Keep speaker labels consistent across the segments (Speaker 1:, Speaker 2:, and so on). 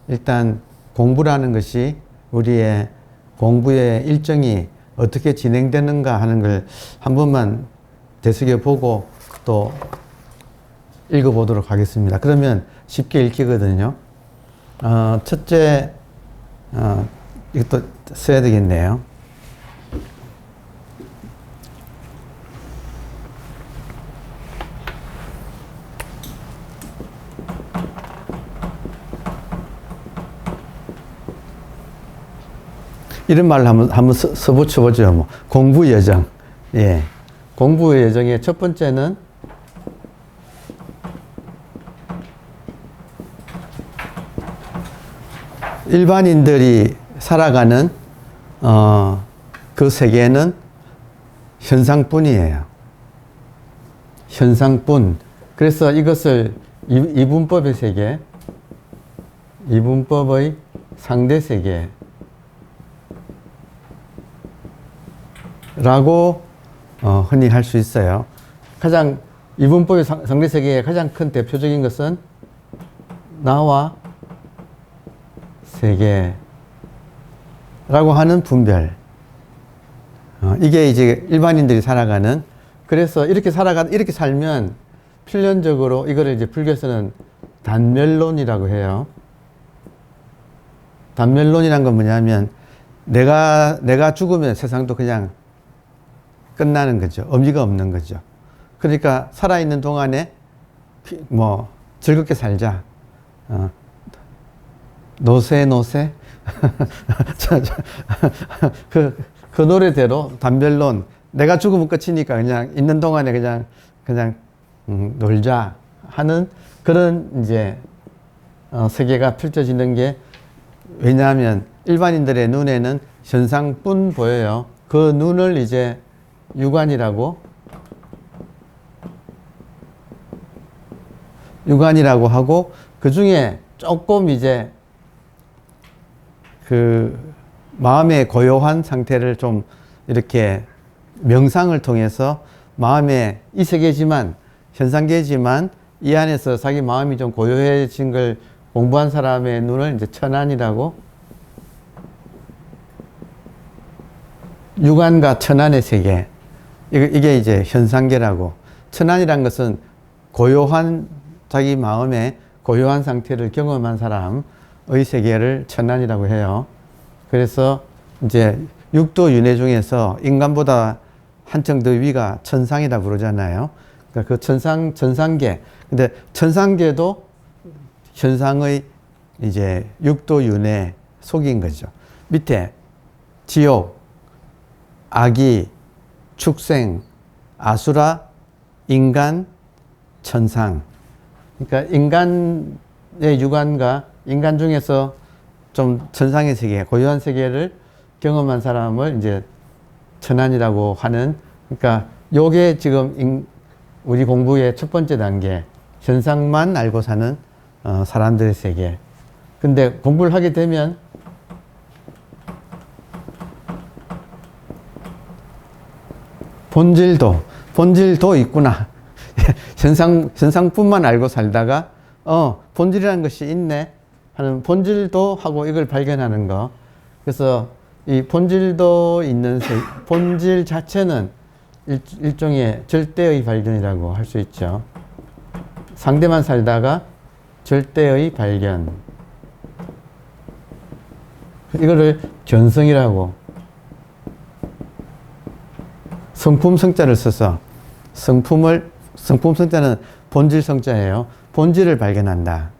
Speaker 1: 일단 공부라는 것이 우리의 공부의 일정이 어떻게 진행되는가 하는 걸 한 번만 되새겨보고 또 읽어보도록 하겠습니다. 그러면 쉽게 읽히거든요. 첫째, 이것도 써야 되겠네요. 이런 말을 한번 써붙여보죠. 뭐. 공부 여정. 예. 공부 여정의 첫 번째는 일반인들이 살아가는 그 세계는 현상뿐이에요. 현상뿐. 그래서 이것을 이분법의 세계, 이분법의 상대 세계 라고 흔히 할 수 있어요. 가장 이분법의 상대 세계의 가장 큰 대표적인 것은 나와 세계라고 하는 분별. 이게 이제 일반인들이 살아가는, 그래서 이렇게 살면 필연적으로 이거를 이제 불교에서는 단멸론이라고 해요. 단멸론이란 건 뭐냐면 내가 죽으면 세상도 그냥 끝나는 거죠. 의미가 없는 거죠. 그러니까 살아있는 동안에 뭐 즐겁게 살자. 노세 그 노래대로 단별론, 내가 죽으면 끝이니까 그냥 있는 동안에 그냥 놀자 하는 그런 이제 세계가 펼쳐지는 게, 왜냐하면 일반인들의 눈에는 현상뿐 보여요. 그 눈을 이제 유관이라고 하고, 그 중에 조금 이제 그 마음의 고요한 상태를 좀 이렇게 명상을 통해서 마음의 이 세계지만, 현상계지만 이 안에서 자기 마음이 좀 고요해진 걸 공부한 사람의 눈을 이제 천안이라고, 유관과 천안의 세계, 이게 이제 현상계라고. 천안이란 것은 고요한, 자기 마음의 고요한 상태를 경험한 사람의 세계를 천안이라고 해요. 그래서 이제 육도 윤회 중에서 인간보다 한층 더 위가 천상이라 부르잖아요. 그러니까 그 천상계. 근데 천상계도 현상의 이제 육도 윤회 속인 거죠. 밑에 지옥, 악이, 축생, 아수라, 인간, 천상. 그러니까 인간의 유관과 인간 중에서 좀 천상의 세계, 고유한 세계를 경험한 사람을 이제 천안이라고 하는, 그러니까 요게 지금 우리 공부의 첫 번째 단계, 현상만 알고 사는 사람들의 세계. 근데 공부를 하게 되면 본질도 있구나. 현상뿐만 알고 살다가 본질이라는 것이 있네 하는, 본질도 하고 이걸 발견하는 거. 그래서 이 본질도 있는 본질 자체는 일종의 절대의 발견이라고 할 수 있죠. 상대만 살다가 절대의 발견. 이거를 견성이라고, 성품 성자를 써서, 성품 성자는 본질 성자예요. 본질을 발견한다.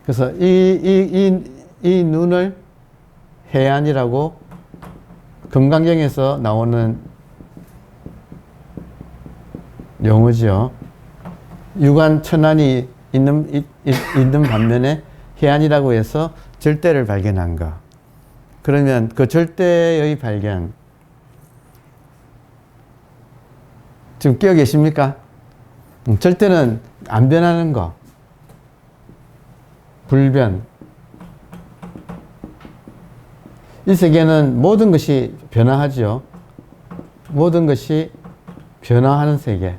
Speaker 1: 그래서 이 눈을 해안이라고, 금강경에서 나오는 용어죠. 유관 천안이 있는 반면에 해안이라고 해서 절대를 발견한 거. 그러면 그 절대의 발견, 지금 끼어 계십니까? 절대는 안 변하는 거. 불변. 이 세계는 모든 것이 변화하죠. 모든 것이 변화하는 세계.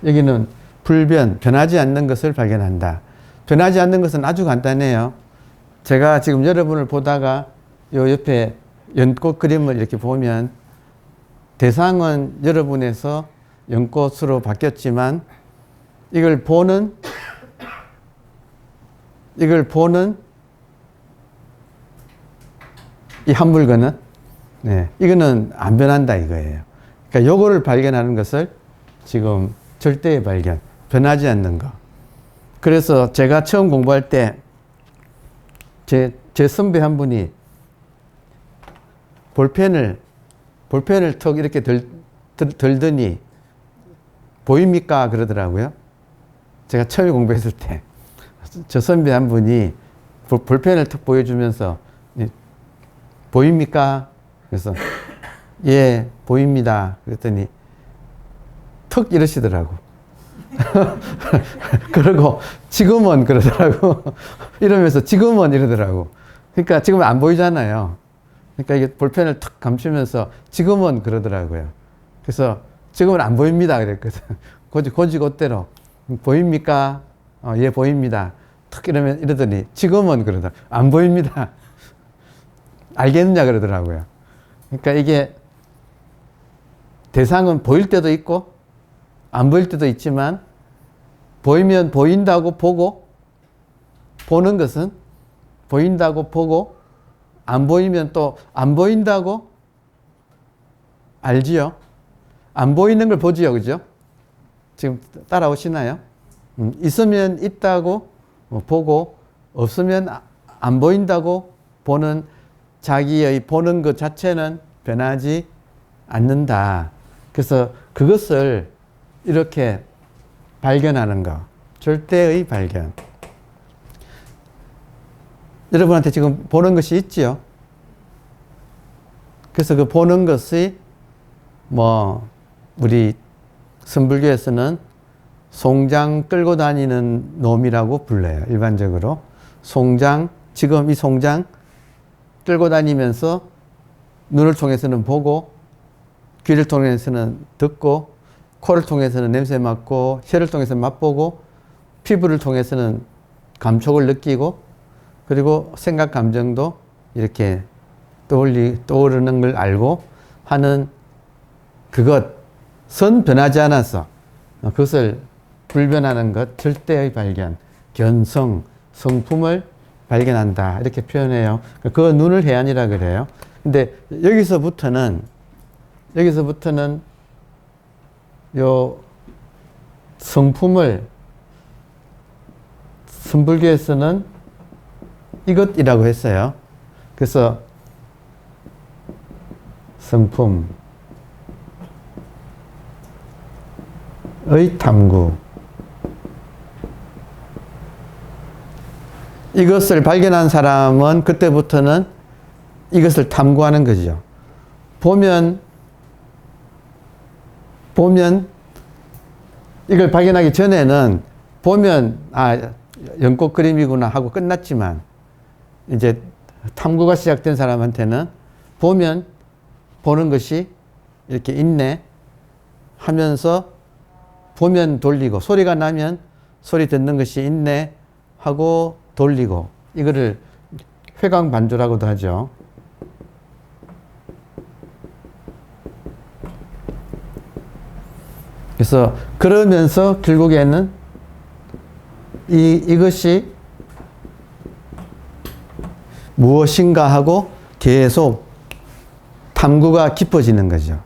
Speaker 1: 여기는 불변, 변하지 않는 것을 발견한다. 변하지 않는 것은 아주 간단해요. 제가 지금 여러분을 보다가 요 옆에 연꽃 그림을 이렇게 보면 대상은 여러분에서 연꽃으로 바뀌었지만 이걸 보는 이 한 물건은 네, 이거는 안 변한다 이거예요. 그러니까 요거를 발견하는 것을 지금 절대의 발견, 변하지 않는 거. 그래서 제가 처음 공부할 때 제 선배 한 분이 볼펜을 턱 이렇게 들더니 보입니까? 그러더라고요. 제가 처음에 공부했을 때 저 선배 한 분이 볼펜을 턱 보여주면서 보입니까? 그래서 예, 보입니다. 그랬더니 턱 이러시더라고. 그러고 지금은 그러더라고. 이러면서 지금은 이러더라고. 그러니까 지금은 안 보이잖아요. 그러니까 이게 볼펜을 턱 감추면서 지금은 그러더라고요. 그래서 지금은 안 보입니다. 그랬거든. 고지고대로 보입니까? 예, 보입니다. 턱 이러더니 지금은 그러더라. 안 보입니다. 알겠느냐 그러더라고요. 그러니까 이게 대상은 보일 때도 있고 안 보일 때도 있지만 보이면 보인다고 보고 보는 것은 보인다고 보고 안 보이면 또 안 보인다고 알지요. 안 보이는 걸 보지요. 그죠? 지금 따라오시나요? 있으면 있다고 보고 없으면 안 보인다고 보는 자기의 보는 것 자체는 변하지 않는다. 그래서 그것을 이렇게 발견하는 거. 절대의 발견. 여러분한테 지금 보는 것이 있지요? 그래서 그 보는 것이 우리 선불교에서는 송장 끌고 다니는 놈이라고 불러요. 일반적으로. 송장, 지금 이 송장 끌고 다니면서 눈을 통해서는 보고, 귀를 통해서는 듣고, 코를 통해서는 냄새 맡고, 혀를 통해서는 맛보고, 피부를 통해서는 감촉을 느끼고, 그리고 생각, 감정도 이렇게 떠오르는 걸 알고 하는 그것은 변하지 않아서 그것을 불변하는 것, 절대의 발견, 견성, 성품을 발견한다. 이렇게 표현해요. 그 눈을 해안이라 그래요. 근데 여기서부터는 요 성품을 선불교에서는 이것이라고 했어요. 그래서 성품의 탐구. 이것을 발견한 사람은 그때부터는 이것을 탐구하는 거죠. 보면 이걸 발견하기 전에는 보면 연꽃 그림이구나 하고 끝났지만 이제 탐구가 시작된 사람한테는 보는 것이 이렇게 있네 하면서 보면 돌리고 소리가 나면 소리 듣는 것이 있네 하고 돌리고 이거를 회광반조라고도 하죠. 그래서 그러면서 결국에는 이것이 무엇인가 하고 계속 탐구가 깊어지는 거죠.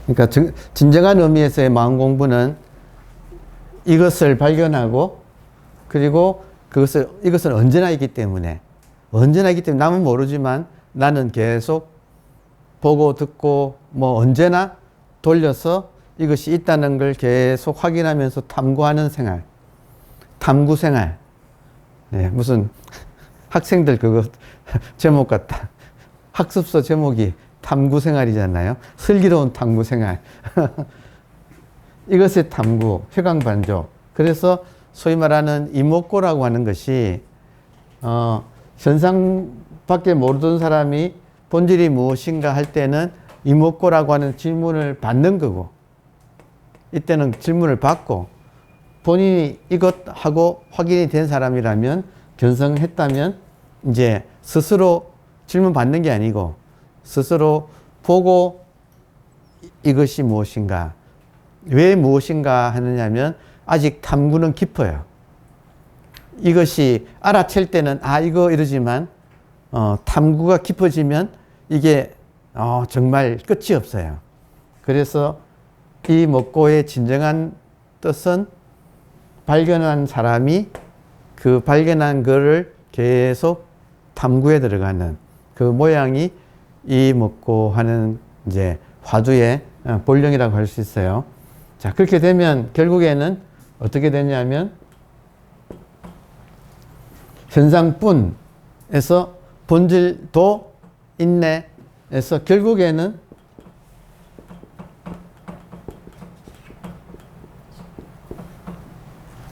Speaker 1: 그러니까 진정한 의미에서의 마음 공부는 이것을 발견하고 그리고 이것은 언제나 있기 때문에 남은 모르지만 나는 계속 보고 듣고 언제나 돌려서 이것이 있다는 걸 계속 확인하면서 탐구하는 생활. 탐구 생활. 네, 무슨 학생들 그거 제목 같다. 학습서 제목이 탐구 생활이잖아요. 슬기로운 탐구 생활. 이것의 탐구, 회광반조. 그래서 소위 말하는 이목고라고 하는 것이 현상밖에 모르던 사람이 본질이 무엇인가 할 때는 이목고라고 하는 질문을 받는 거고, 이때는 질문을 받고 본인이 이것 하고 확인이 된 사람이라면, 견성했다면 이제 스스로 질문 받는 게 아니고 스스로 보고 이것이 무엇인가, 왜 무엇인가 하느냐면 아직 탐구는 깊어요. 이것이 알아챌 때는 이거 이러지만 탐구가 깊어지면 이게 정말 끝이 없어요. 그래서 이 먹고의 진정한 뜻은 발견한 사람이 그 발견한 거를 계속 탐구에 들어가는 그 모양이 이 먹고 하는 이제 화두의 본령이라고 할 수 있어요. 자, 그렇게 되면 결국에는 어떻게 되냐면 현상뿐에서 본질도 있네에서 결국에는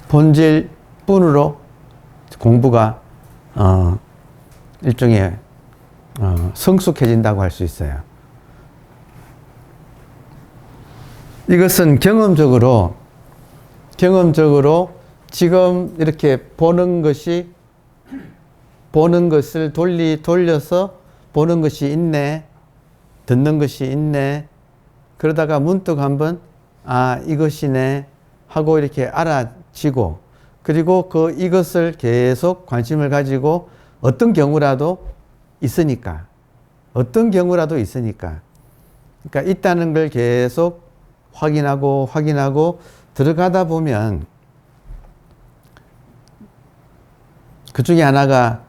Speaker 1: 본질뿐으로 공부가 일종의 성숙해진다고 할 수 있어요. 이것은 경험적으로 지금 이렇게 보는 것을 돌려서 보는 것이 있네, 듣는 것이 있네, 그러다가 문득 한번 이것이네 하고 이렇게 알아지고, 그리고 이것을 계속 관심을 가지고 어떤 경우라도 있으니까 그러니까 있다는 걸 계속 확인하고 들어가다 보면 그 중에 하나가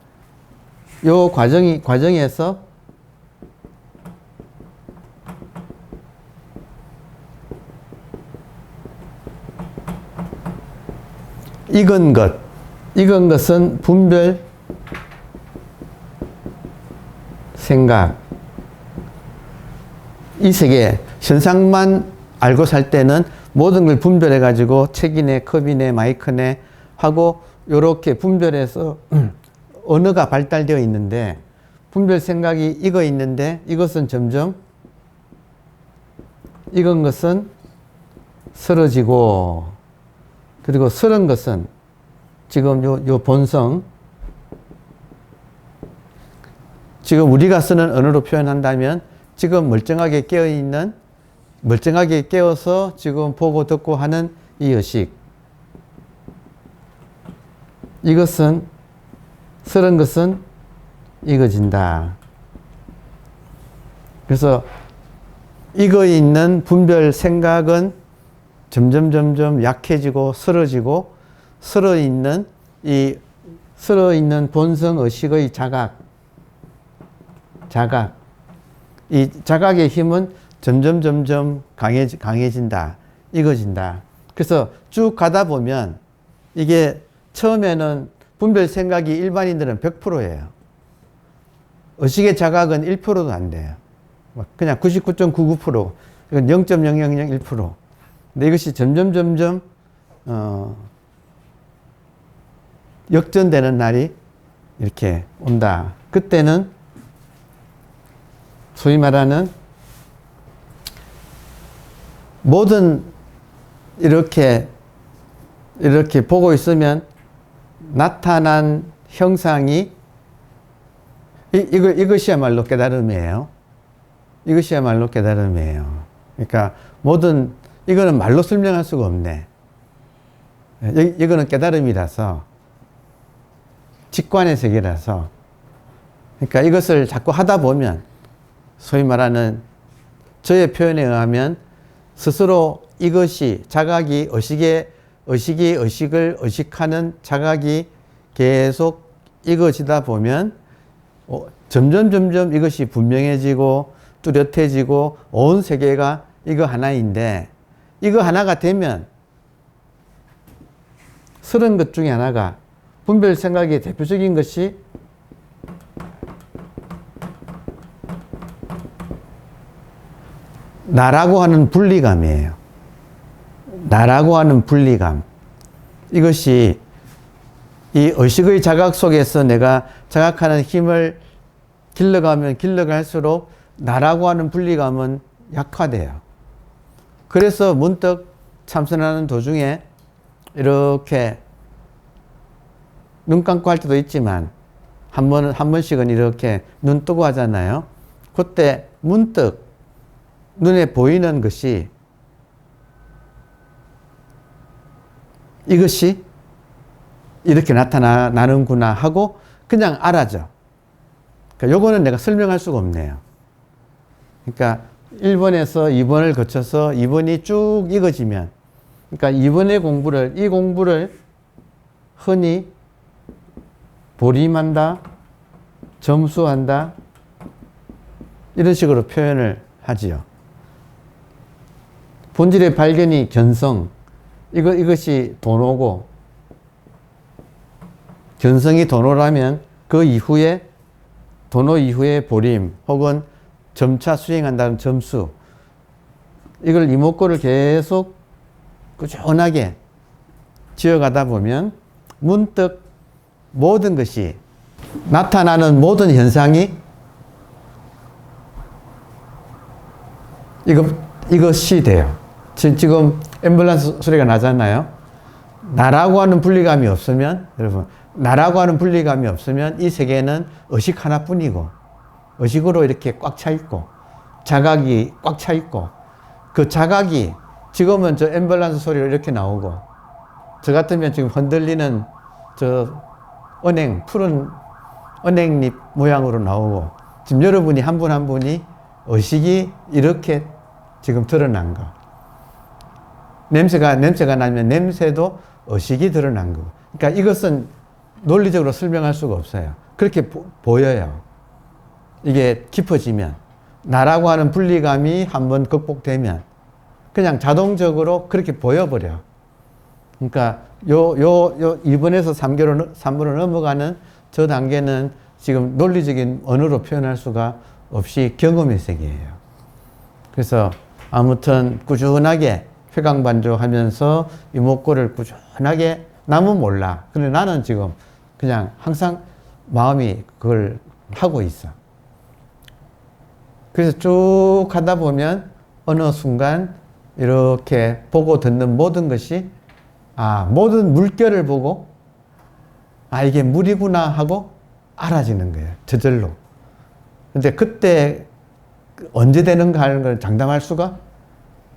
Speaker 1: 요 과정에서 익은 것은 분별, 생각, 이 세계 현상만 알고 살 때는 모든 걸 분별해 가지고 책이네, 컵이네, 마이크네 하고 요렇게 분별해서 언어가 발달되어 있는데, 분별 생각이 익어 있는데 이것은 점점 익은 것은 쓰러지고, 그리고 쓰른 것은 지금 요 본성, 지금 우리가 쓰는 언어로 표현한다면 지금 멀쩡하게 깨어서 지금 보고 듣고 하는 이 의식, 이것은 쓰른 것은 익어진다. 그래서 익어 있는 분별 생각은 점점 약해지고 쓰러지고, 쓸어 있는 본성 의식의 자각, 이 자각의 힘은 점점 강해진다, 익어진다. 그래서 쭉 가다 보면 이게 처음에는 분별 생각이 일반인들은 100%예요. 의식의 자각은 1%도 안 돼요. 그냥 99.99%, 이건 0.0001%. 근데 이것이 점점 역전되는 날이 이렇게 온다. 그때는 소위 말하는 모든 이렇게 보고 있으면 나타난 형상이 이것이야말로 깨달음이에요. 이것이야말로 깨달음이에요. 그러니까 이거는 말로 설명할 수가 없네. 이거는 깨달음이라서, 직관의 세계라서. 그러니까 이것을 자꾸 하다 보면 소위 말하는 저의 표현에 의하면 스스로 이것이 자각이 의식을 의식하는 자각이 계속 익어지다 보면 점점 이것이 분명해지고 뚜렷해지고 온 세계가 이거 하나인데, 이거 하나가 되면 쓰는 것 중에 하나가 분별 생각의 대표적인 것이 나라고 하는 분리감이에요. 나라고 하는 분리감. 이것이 이 의식의 자각 속에서 내가 자각하는 힘을 길러가면 길러갈수록 나라고 하는 분리감은 약화돼요. 그래서 문득 참선하는 도중에 이렇게 눈 감고 할 때도 있지만 한 번씩은 이렇게 눈 뜨고 하잖아요. 그때 문득 눈에 보이는 것이 이것이 이렇게 나타나는구나 하고 그냥 알아죠. 그러니까 요거는 내가 설명할 수가 없네요. 그러니까 1번에서 2번을 거쳐서 2번이 쭉 익어지면, 그러니까 2번의 이 공부를 흔히 보림한다, 점수한다, 이런 식으로 표현을 하지요. 본질의 발견이 견성, 이것이 도노고, 견성이 도노라면 그 이후에, 도노 이후에 보림, 혹은 점차 수행한다는 점수, 이걸 이목구를 계속 꾸준하게 지어가다 보면 문득 모든 것이, 나타나는 모든 현상이 이것이 돼요. 지금 앰뷸런스 소리가 나잖아요. 나라고 하는 분리감이 없으면, 여러분, 나라고 하는 분리감이 없으면 이 세계는 의식 하나뿐이고, 의식으로 이렇게 꽉 차 있고, 자각이 꽉 차 있고, 그 자각이 지금은 저 앰뷸런스 소리가 이렇게 나오고, 저 같으면 지금 흔들리는 저 푸른 은행잎 모양으로 나오고, 지금 여러분이 한 분 한 분이 의식이 이렇게 지금 드러난 거. 냄새가 나면 냄새도 의식이 드러난 거. 그러니까 이것은 논리적으로 설명할 수가 없어요. 그렇게 보여요. 이게 깊어지면, 나라고 하는 분리감이 한번 극복되면 그냥 자동적으로 그렇게 보여버려. 그러니까 요 2번에서 3번으로 넘어가는 저 단계는 지금 논리적인 언어로 표현할 수가 없이 경험의 세계예요. 그래서 아무튼 꾸준하게 회광반조하면서 이목구를 꾸준하게, 남은 몰라. 근데 나는 지금 그냥 항상 마음이 그걸 하고 있어. 그래서 쭉 하다 보면 어느 순간 이렇게 보고 듣는 모든 것이, 모든 물결을 보고, 이게 물이구나 하고 알아지는 거예요. 저절로. 근데 그때 언제 되는가 하는 걸 장담할 수가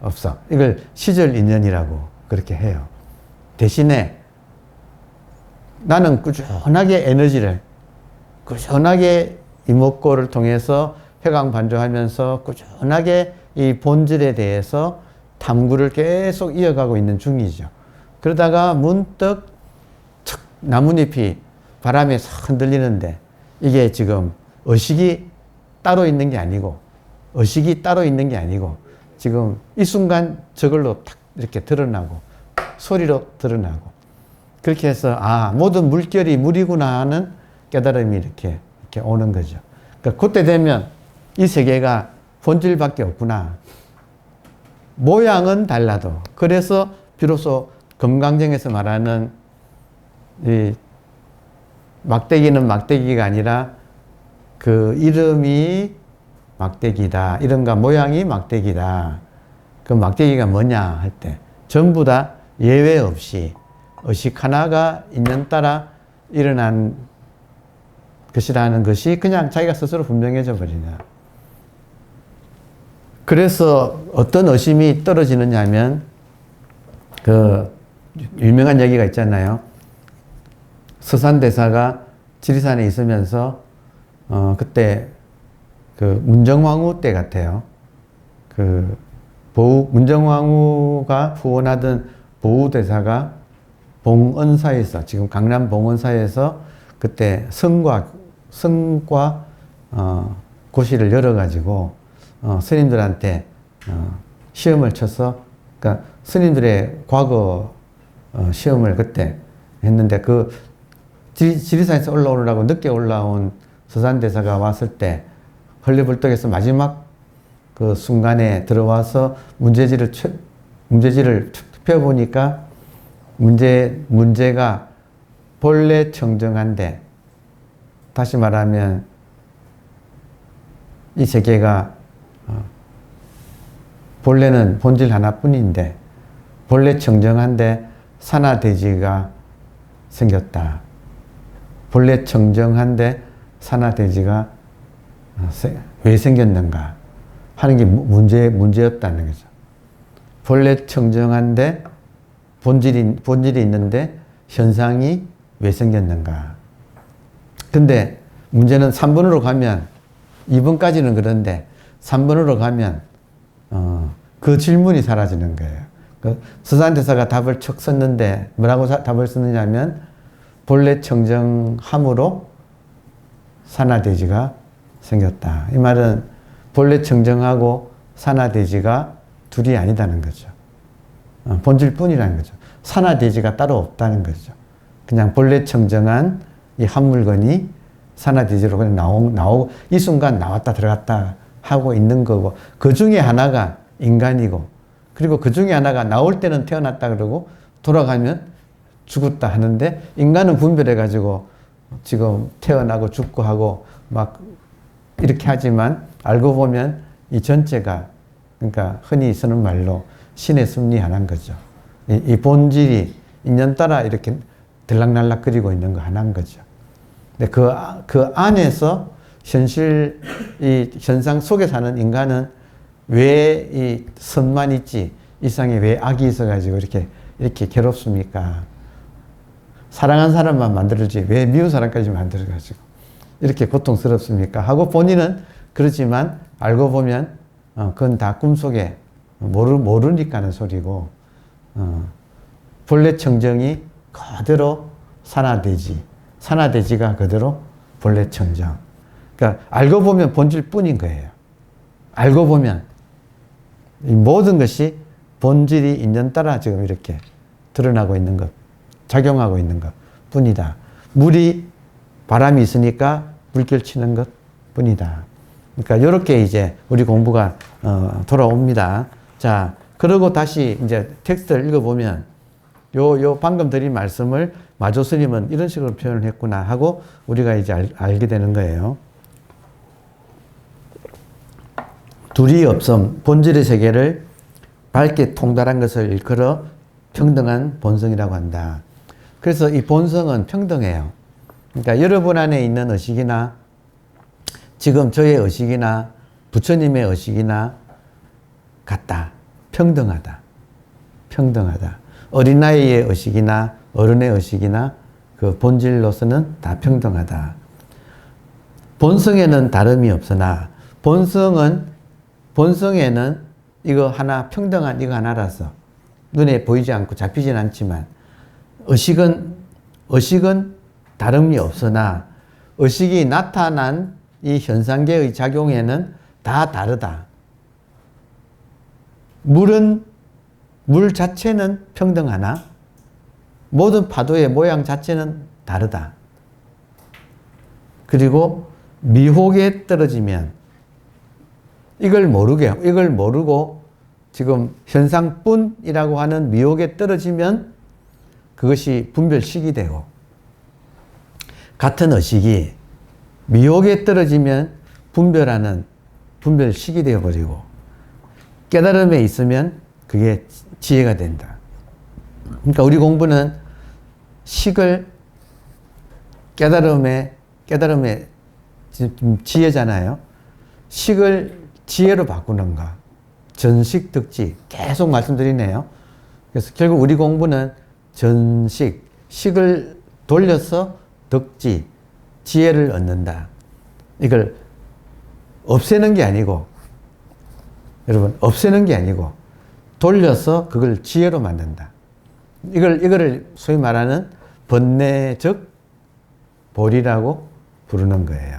Speaker 1: 없어. 이걸 시절 인연이라고 그렇게 해요. 대신에 나는 꾸준하게 에너지를, 꾸준하게 이목구를 통해서 회광반조하면서 꾸준하게 이 본질에 대해서 탐구를 계속 이어가고 있는 중이죠. 그러다가 문득 척 나뭇잎이 바람에 싹 흔들리는데, 이게 지금 의식이 따로 있는 게 아니고, 지금 이 순간 저걸로 탁 이렇게 드러나고, 소리로 드러나고, 그렇게 해서 모든 물결이 물이구나 하는 깨달음이 이렇게 오는 거죠. 그러니까 그때 되면 이 세계가 본질밖에 없구나. 모양은 달라도. 그래서 비로소 금강정에서 말하는 이 막대기는 막대기가 아니라 그 이름이 막대기다. 이름과 모양이 막대기다. 그 막대기가 뭐냐 할 때 전부 다 예외 없이 의식 하나가 인연 따라 일어난 것이라는 것이 그냥 자기가 스스로 분명해져 버리냐. 그래서 어떤 의심이 떨어지느냐 하면, 그 유명한 얘기가 있잖아요. 서산대사가 지리산에 있으면서 그때 그 문정왕후 때 같아요. 그 문정왕후가 후원하던 보우대사가 봉은사에서, 지금 강남 봉은사에서 그때 성과 고시를 열어가지고 스님들한테 시험을 쳐서, 그러니까 스님들의 과거 시험을 그때 했는데, 그 지리산에서 올라오느라고 늦게 올라온 서산대사가 왔을 때 헐레벌떡해서 마지막 그 순간에 들어와서 문제지를 펴보니까 문제가 본래 청정한데, 다시 말하면 이 세계가 본래는 본질 하나뿐인데, 본래 청정한데 산화대지가 생겼다. 본래 청정한데 산화대지가 왜 생겼는가 하는 게 문제였다는 거죠. 본래 청정한데 본질이 있는데 현상이 왜 생겼는가. 근데 문제는 3번으로 가면 2번까지는 그런데 3번으로 가면 그 질문이 사라지는 거예요. 그 서산대사가 답을 척 썼는데 뭐라고 답을 썼느냐면 본래 청정함으로 산화대지가 생겼다. 이 말은 본래 청정하고 산화대지가 둘이 아니다는 거죠. 본질뿐이라는 거죠. 산화대지가 따로 없다는 거죠. 그냥 본래 청정한 이 한 물건이 산화대지로 그냥 나오고 이 순간 나왔다 들어갔다 하고 있는 거고 그 중에 하나가 인간이고 그리고 그 중에 하나가 나올 때는 태어났다 그러고 돌아가면 죽었다 하는데 인간은 분별해가지고 지금 태어나고 죽고 하고 막 이렇게 하지만 알고 보면 이 전체가 그러니까 흔히 쓰는 말로 신의 섭리 하나인 거죠. 이 본질이 인연 따라 이렇게 들락날락거리고 있는 거 하나인 거죠. 근데 그 안에서 현실, 이 현상 속에 사는 인간은 왜 이 선만 있지, 이 세상에 왜 악이 있어가지고 이렇게 괴롭습니까? 사랑한 사람만 만들지 왜 미운 사람까지 만들어가지고 이렇게 고통스럽습니까? 하고 본인은 그렇지만 알고 보면 그건 다 꿈속에 모르니까 하는 소리고 본래 청정이 그대로 산화대지가 그대로 본래 청정. 그러니까 알고 보면 본질뿐인 거예요. 알고 보면 이 모든 것이 본질이 인연 따라 지금 이렇게 드러나고 있는 것, 작용하고 있는 것 뿐이다. 물이 바람이 있으니까 물결 치는 것 뿐이다. 그러니까 이렇게 이제 우리 공부가 돌아옵니다. 자, 그러고 다시 이제 텍스트를 읽어보면 요 방금 드린 말씀을 마조 스님은 이런 식으로 표현을 했구나 하고 우리가 이제 알게 되는 거예요. 둘이 없음, 본질의 세계를 밝게 통달한 것을 일컬어 평등한 본성이라고 한다. 그래서 이 본성은 평등해요. 그러니까 여러분 안에 있는 의식이나 지금 저의 의식이나 부처님의 의식이나 같다. 평등하다. 평등하다. 어린아이의 의식이나 어른의 의식이나 그 본질로서는 다 평등하다. 본성에는 다름이 없으나 본성에는 이거 하나 평등한 이거 하나라서 눈에 보이지 않고 잡히진 않지만 의식은 다름이 없으나 의식이 나타난 이 현상계의 작용에는 다 다르다. 물 자체는 평등하나 모든 파도의 모양 자체는 다르다. 그리고 미혹에 떨어지면 이걸 모르고 지금 현상뿐이라고 하는 미혹에 떨어지면 그것이 분별식이 되고 같은 의식이 미혹에 떨어지면 분별식이 되어버리고 깨달음에 있으면 그게 지혜가 된다. 그러니까 우리 공부는 식을 깨달음의 지혜잖아요. 식을 지혜로 바꾸는가. 전식, 득지. 계속 말씀드리네요. 그래서 결국 우리 공부는 식을 돌려서 득지, 지혜를 얻는다. 이걸 없애는 게 아니고, 여러분, 없애는 게 아니고, 돌려서 그걸 지혜로 만든다. 이거를 소위 말하는 번뇌적 보리라고 부르는 거예요.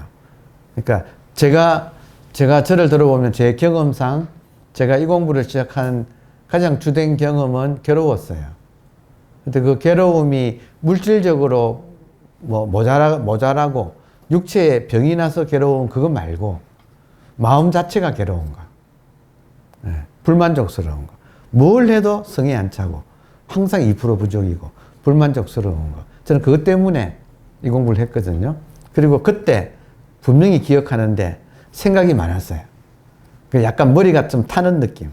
Speaker 1: 그러니까 제가 저를 들어보면 제 경험상 제가 이 공부를 시작한 가장 주된 경험은 괴로웠어요. 근데 그 괴로움이 물질적으로 모자라고 육체에 병이 나서 괴로운 그거 말고 마음 자체가 괴로운 거. 네, 불만족스러운 거. 뭘 해도 성에 안 차고 항상 2% 부족이고 불만족스러운 거. 저는 그것 때문에 이 공부를 했거든요. 그리고 그때 분명히 기억하는데 생각이 많았어요. 약간 머리가 좀 타는 느낌.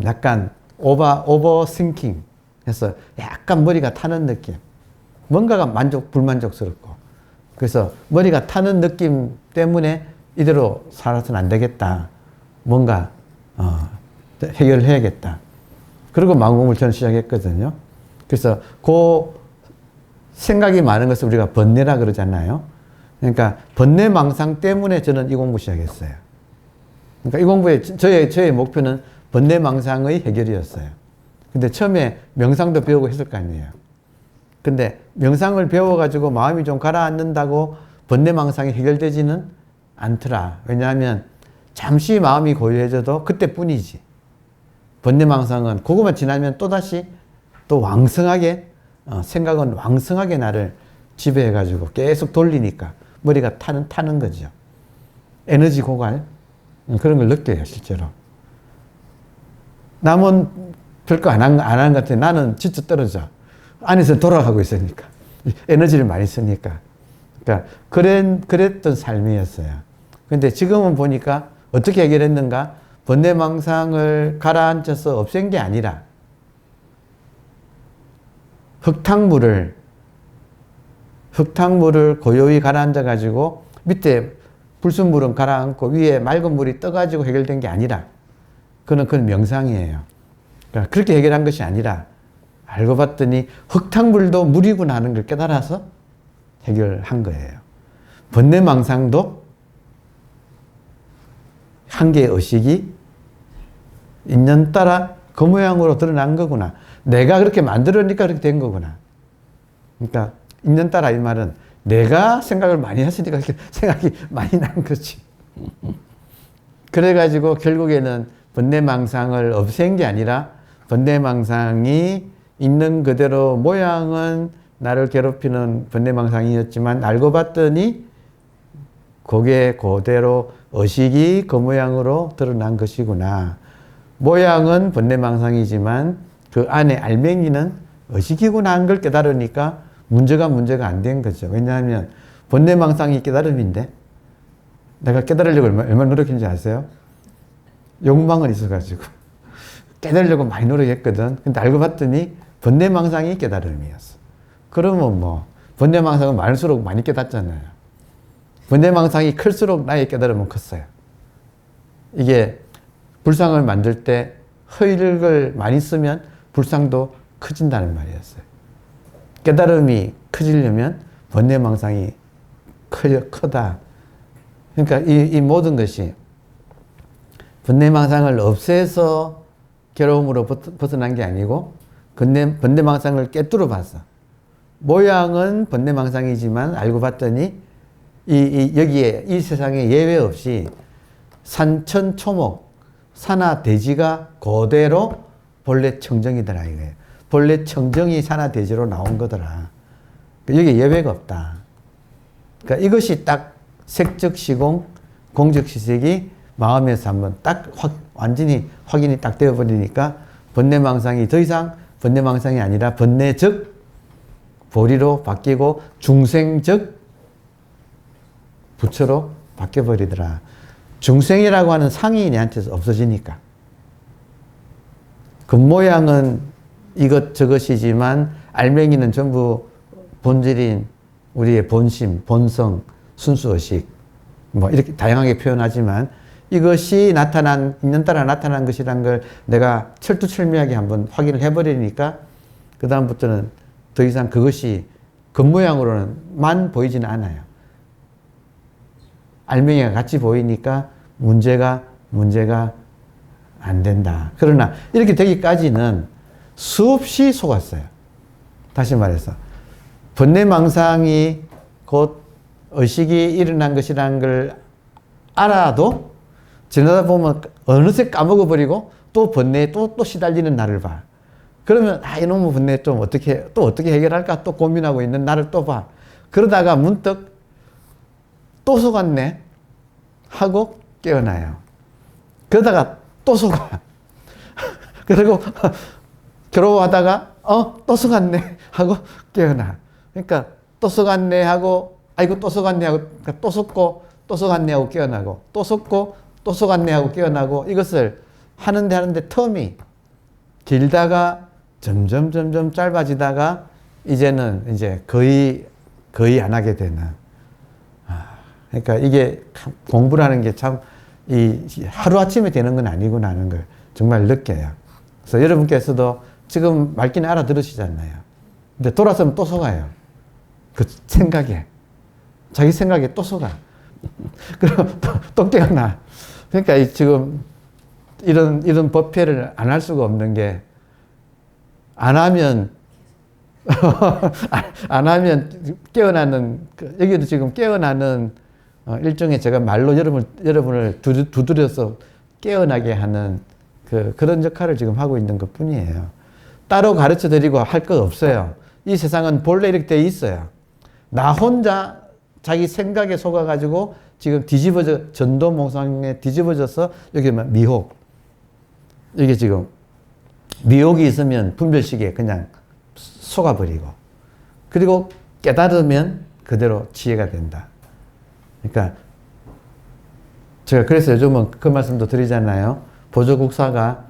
Speaker 1: 약간 오버싱킹 해서 약간 머리가 타는 느낌. 뭔가가 불만족스럽고 그래서 머리가 타는 느낌 때문에 이대로 살아서는 안 되겠다. 뭔가 해결을 해야겠다. 그리고 마음공부를 저는 시작했거든요. 그래서 그 생각이 많은 것을 우리가 번뇌라 그러잖아요. 그러니까 번뇌망상 때문에 저는 이 공부 시작했어요. 그러니까 이 공부의 저의 목표는 번뇌망상의 해결이었어요. 근데 처음에 명상도 배우고 했을 거 아니에요. 근데 명상을 배워가지고 마음이 좀 가라앉는다고 번뇌망상이 해결되지는 않더라. 왜냐하면 잠시 마음이 고요해져도 그때뿐이지. 번뇌망상은 그것만 지나면 또다시 또 왕성하게 생각은 왕성하게 나를 지배해가지고 계속 돌리니까 머리가 타는 거죠. 에너지 고갈 그런 걸 느껴요 실제로. 남은 별거 안 한 것 같아. 나는 진짜 떨어져. 안에서 돌아가고 있으니까 에너지를 많이 쓰니까. 그러니까 그랬던 삶이었어요. 근데 지금은 보니까 어떻게 해결했는가? 번뇌망상을 가라앉혀서 없앤 게 아니라 흙탕물을 고요히 가라앉아 가지고 밑에 불순물은 가라앉고 위에 맑은 물이 떠가지고 해결된 게 아니라 그건 명상이에요. 그러니까 그렇게 해결한 것이 아니라 알고 봤더니 흙탕물도 물이구나 하는 걸 깨달아서 해결한 거예요. 번뇌망상도 한 개의 의식이 인연 따라 그 모양으로 드러난 거구나. 내가 그렇게 만들으니까 그렇게 된 거구나. 그러니까 인연 따라 이 말은 내가 생각을 많이 했으니까 그렇게 생각이 많이 난 거지. 그래가지고 결국에는 번뇌망상을 없앤 게 아니라 번뇌망상이 있는 그대로 모양은 나를 괴롭히는 번뇌망상이었지만 알고 봤더니 그게 그대로 의식이 그 모양으로 드러난 것이구나. 모양은 번뇌망상이지만 그 안에 알맹이는 의식이구나 하는 걸 깨달으니까 문제가 안 된 거죠. 왜냐하면 번뇌망상이 깨달음인데 내가 깨달으려고 얼마나 노력했는지 아세요? 욕망은 있어가지고 깨달으려고 많이 노력했거든. 근데 알고 봤더니 번뇌망상이 깨달음이었어. 그러면 뭐 번뇌망상은 많을수록 많이 깨닫잖아요. 번뇌망상이 클수록 나의 깨달음은 컸어요. 이게 불상을 만들 때 허일을 많이 쓰면 불상도 커진다는 말이었어요. 깨달음이 커지려면 번뇌망상이 크다. 그러니까 이 모든 것이 번뇌망상을 없애서 괴로움으로 벗어난 게 아니고 번뇌망상을 깨뚫어 봤어. 모양은 번뇌망상이지만 알고 봤더니 여기에 이 세상에 예외 없이 산천초목 산하 대지가 그대로 본래 청정이더라 이거예요. 본래 청정이 산하 대지로 나온 거더라. 여기 예외가 없다. 그러니까 이것이 딱 색적 시공, 공적 시색이 마음에서 한번 딱 완전히 확인이 딱 되어버리니까 번뇌망상이 더 이상 번뇌망상이 아니라 번뇌적 보리로 바뀌고 중생적 부처로 바뀌어버리더라. 중생이라고 하는 상이 내한테서 없어지니까. 겉모양은 이것저것이지만 알맹이는 전부 본질인 우리의 본심, 본성, 순수의식 뭐 이렇게 다양하게 표현하지만 이것이 인연 따라 나타난 것이란 걸 내가 철두철미하게 한번 확인을 해버리니까 그 다음부터는 더 이상 그것이 겉모양으로는 보이지는 않아요. 알맹이가 같이 보이니까 문제가 안 된다. 그러나 이렇게 되기까지는 수없이 속았어요. 다시 말해서 번뇌망상이 곧 의식이 일어난 것이라는 걸 알아도 지나다 보면 어느새 까먹어버리고 또 번뇌에 또 시달리는 나를 봐. 그러면 이놈의 번뇌 좀 어떻게 해결할까 또 고민하고 있는 나를 또 봐. 그러다가 문득 또 속았네 하고 깨어나요. 그러다가 또 속아. 그리고 괴로워하다가 또 속았네 하고 깨어나. 그러니까 또 속았네 하고 아이고 또 속았네 하고 그러니까 또 속고 또 속았네 하고 깨어나고 또 속고 또 속았네 하고 깨어나고 이것을 하는데 텀이 길다가 점점 짧아지다가 이제는 이제 거의 안 하게 되는 그러니까 이게 공부라는 게 참 이 하루아침에 되는 건 아니구나 하는 걸 정말 느껴요. 그래서 여러분께서도 지금 말귀는 알아들으시잖아요. 근데 돌아서면 또 속아요. 그 생각에. 자기 생각에 또 속아. 그럼 또 깨어나. 그러니까 지금 이런 법회를 안 할 수가 없는 게, 안 하면 안 하면 깨어나는, 여기도 지금 깨어나는 일종의 제가 말로 여러분을 두드려서 깨어나게 하는 그런 역할을 지금 하고 있는 것 뿐이에요. 따로 가르쳐 드리고 할 것 없어요. 이 세상은 본래 이렇게 돼 있어요. 나 혼자 자기 생각에 속아가지고 지금 전도몽상에 뒤집어져서 여기 미혹. 이게 지금 미혹이 있으면 분별시계에 그냥 속아버리고, 그리고 깨달으면 그대로 지혜가 된다. 그러니까 제가 그래서 요즘은 그 말씀도 드리잖아요. 보조국사가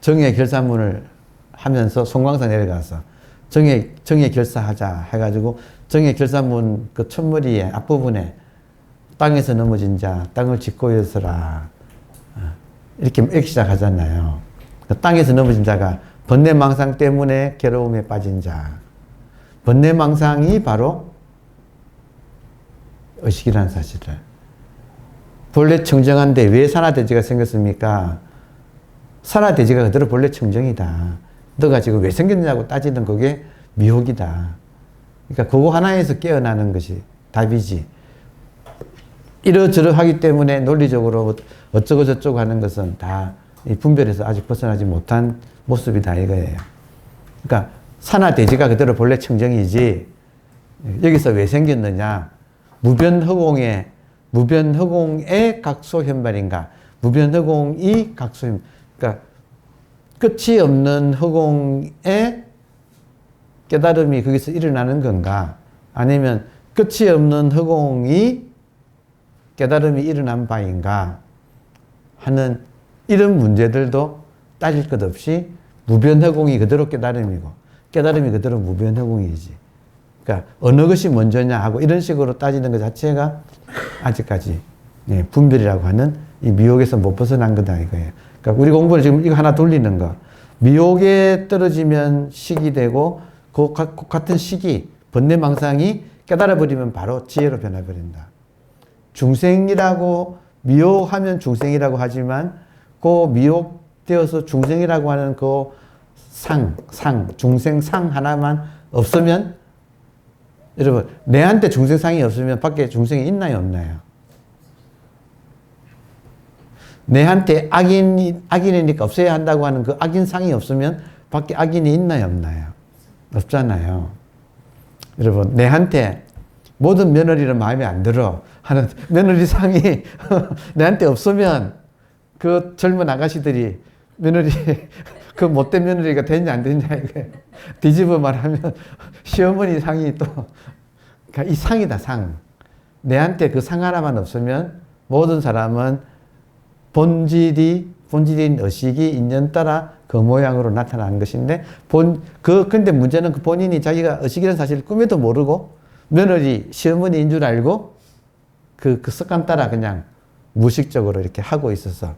Speaker 1: 정의 결사문을 하면서 송광사 내려가서 정의 결사하자 해가지고 정의 결사문 그 첫머리에 앞부분에 땅에서 넘어진 자 땅을 짚고 일어서라 이렇게 시작하잖아요. 땅에서 넘어진 자가 번뇌망상 때문에 괴로움에 빠진 자. 번뇌망상이 바로 의식이라는 사실을. 본래 청정한데 왜 산화대지가 생겼습니까? 산화대지가 그대로 본래 청정이다. 너가 지금 왜 생겼냐고 따지는 그게 미혹이다. 그러니까 그거 하나에서 깨어나는 것이 답이지. 이러저러 하기 때문에 논리적으로 어쩌고 저쩌고 하는 것은 다 이 분별에서 아직 벗어나지 못한 모습이다 이거예요. 그러니까 산화대지가 그대로 본래 청정이지, 여기서 왜 생겼느냐. 무변허공의 각소현발인가. 무변허공이 각소현, 그러니까 끝이 없는 허공의 깨달음이 거기서 일어나는 건가, 아니면 끝이 없는 허공이 깨달음이 일어난 바인가 하는 이런 문제들도 따질 것 없이 무변허공이 그대로 깨달음이고 깨달음이 그대로 무변허공이지. 그러니까 어느 것이 먼저냐 하고 이런 식으로 따지는 것 자체가 아직까지 분별이라고 하는 이 미혹에서 못 벗어난 거다 이거예요. 그러니까 우리 공부는 지금 이거 하나 돌리는 거. 미혹에 떨어지면 식이 되고 그 같은 식이 번뇌망상이 깨달아버리면 바로 지혜로 변해버린다. 중생이라고 미혹하면 중생이라고 하지만 그 미혹되어서 중생이라고 하는 그 중생상 하나만 없으면, 여러분 내한테 중생상이 없으면 밖에 중생이 있나요 없나요? 내한테 악인이니까 없어야 한다고 하는 그 악인상이 없으면 밖에 악인이 있나요 없나요? 없잖아요. 여러분 내한테 모든 며느리는 마음에 안 들어 하는 며느리상이 내한테 없으면 그 젊은 아가씨들이 며느리 그 못된 며느리가 되냐 안 되냐 이게 뒤집어 말하면 시어머니 상이 또 그러니까 이 상이다 상. 내한테 그 상 하나만 없으면 모든 사람은 본질인 의식이 인연 따라 그 모양으로 나타나는 것인데 근데 문제는 그 본인이 자기가 의식이라는 사실을 꿈에도 모르고 며느리 시어머니인 줄 알고 그 습관 따라 그냥 무의식적으로 이렇게 하고 있어서,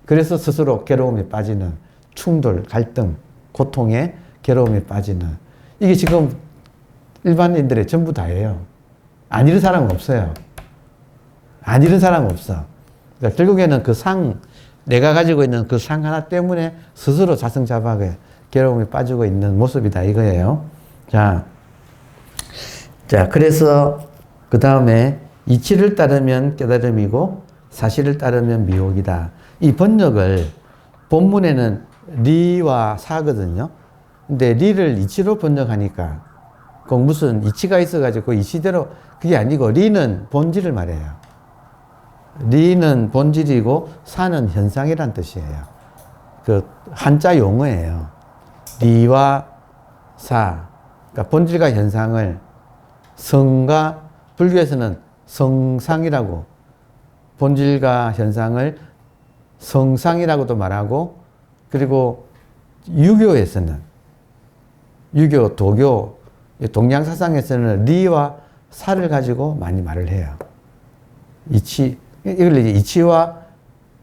Speaker 1: 그래서 스스로 괴로움에 빠지는, 충돌, 갈등, 고통에 괴로움에 빠지는, 이게 지금 일반인들의 전부 다예요. 안 잃은 사람은 없어요. 안 잃은 사람은 없어. 그러니까 결국에는 그 내가 가지고 있는 그 상 하나 때문에 스스로 자성자박에 괴로움에 빠지고 있는 모습이다 이거예요. 자, 그래서 그 다음에 이치를 따르면 깨달음이고 사실을 따르면 미혹이다. 이 번역을 본문에는 리와 사거든요. 근데 리를 이치로 번역하니까 그 무슨 이치가 있어가지고 그 이치대로 그게 아니고 리는 본질을 말해요. 리는 본질이고 사는 현상이란 뜻이에요. 그 한자 용어예요. 리와 사. 그러니까 본질과 현상을 성과 불교에서는 성상이라고, 본질과 현상을 성상이라고도 말하고, 그리고 유교에서는, 유교, 도교, 동양사상에서는 리와 사를 가지고 많이 말을 해요. 이걸 이제 이치와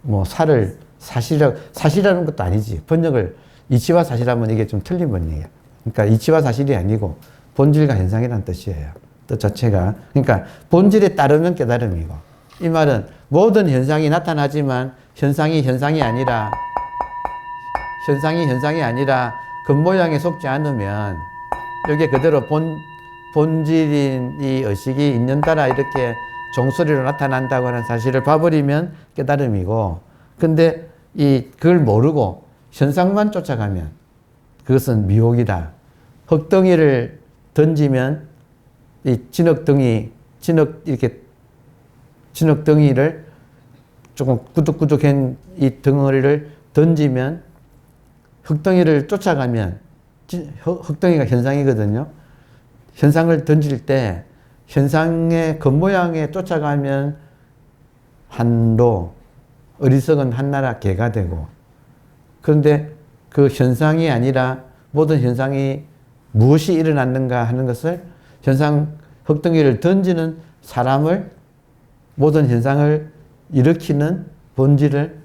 Speaker 1: 뭐 사를 사실이라는 것도 아니지. 번역을 이치와 사실하면 이게 좀 틀린 번역이야. 그러니까 이치와 사실이 아니고 본질과 현상이라는 뜻이에요. 뜻 자체가. 그러니까 본질에 따르면 깨달음이고, 이 말은 모든 현상이 나타나지만 현상이 아니라 겉모양에 속지 않으면 여기에 그대로 본질인 이 의식이 인연 따라 이렇게 종소리로 나타난다고 하는 사실을 봐버리면 깨달음이고, 근데 그걸 모르고 현상만 쫓아가면 그것은 미혹이다. 흙덩이를 던지면 이 진흙덩이를 조금 꾸덕꾸덕한 이 덩어리를 던지면 흙덩이를 쫓아가면 흙덩이가 현상이거든요. 현상을 던질 때 현상의 겉모양에 쫓아가면 한로, 어리석은 한나라 개가 되고, 그런데 그 현상이 아니라 모든 현상이 무엇이 일어났는가 하는 것을 흙덩이를 던지는 사람을, 모든 현상을 일으키는 본질을,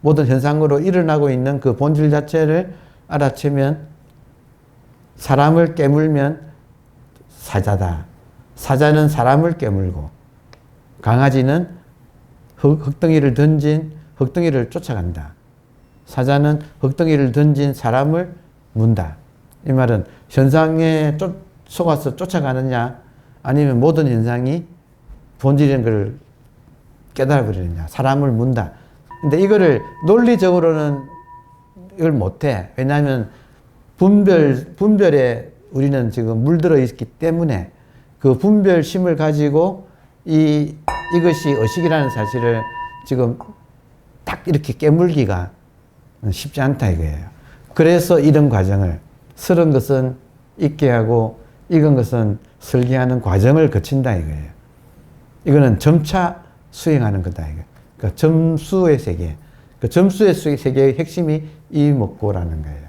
Speaker 1: 모든 현상으로 일어나고 있는 그 본질 자체를 알아채면, 사람을 깨물면 사자다. 사자는 사람을 깨물고, 강아지는 흙덩이를 쫓아간다. 사자는 흙덩이를 던진 사람을 문다. 이 말은 현상에 속아서 쫓아가느냐, 아니면 모든 현상이 본질인 걸 깨달아버리느냐, 사람을 문다. 근데 이거를 논리적으로는 이걸 못해. 왜냐하면 분별에 우리는 지금 물들어 있기 때문에 그 분별심을 가지고 이것이 의식이라는 사실을 지금 딱 이렇게 깨물기가 쉽지 않다 이거예요. 그래서 이런 과정을, 설은 것은 잊게 하고 익은 것은 설계하는 과정을 거친다 이거예요. 이거는 점차 수행하는 거다 이거예요. 그러니까 점수의 세계, 그 점수의 세계의 핵심이 이목고라는 거예요.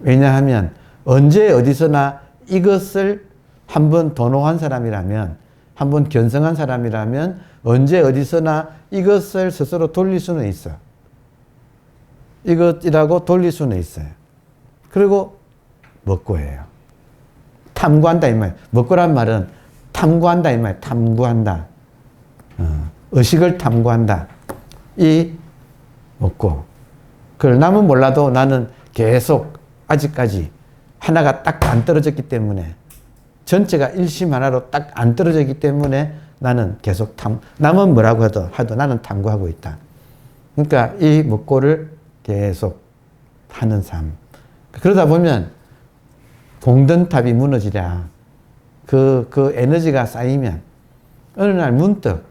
Speaker 1: 왜냐하면 언제 어디서나 이것을 한번 도노한 사람이라면, 한번 견성한 사람이라면 언제 어디서나 이것을 스스로 돌릴 수는 있어. 이것이라고 돌릴 수는 있어요. 그리고 먹고예요. 탐구한다 이 말이에요. 먹고란 말은 탐구한다 이 말이에요. 탐구한다. 의식을 탐구한다. 이 먹고. 그걸 남은 몰라도 나는 계속 아직까지 하나가 딱 안 떨어졌기 때문에, 전체가 일심 하나로 딱 안 떨어졌기 때문에 나는 계속 남은 뭐라고 하도 나는 탐구하고 있다. 그러니까 이 먹고를 계속 하는 삶. 그러다 보면 공든탑이 무너지랴. 그 에너지가 쌓이면 어느 날 문득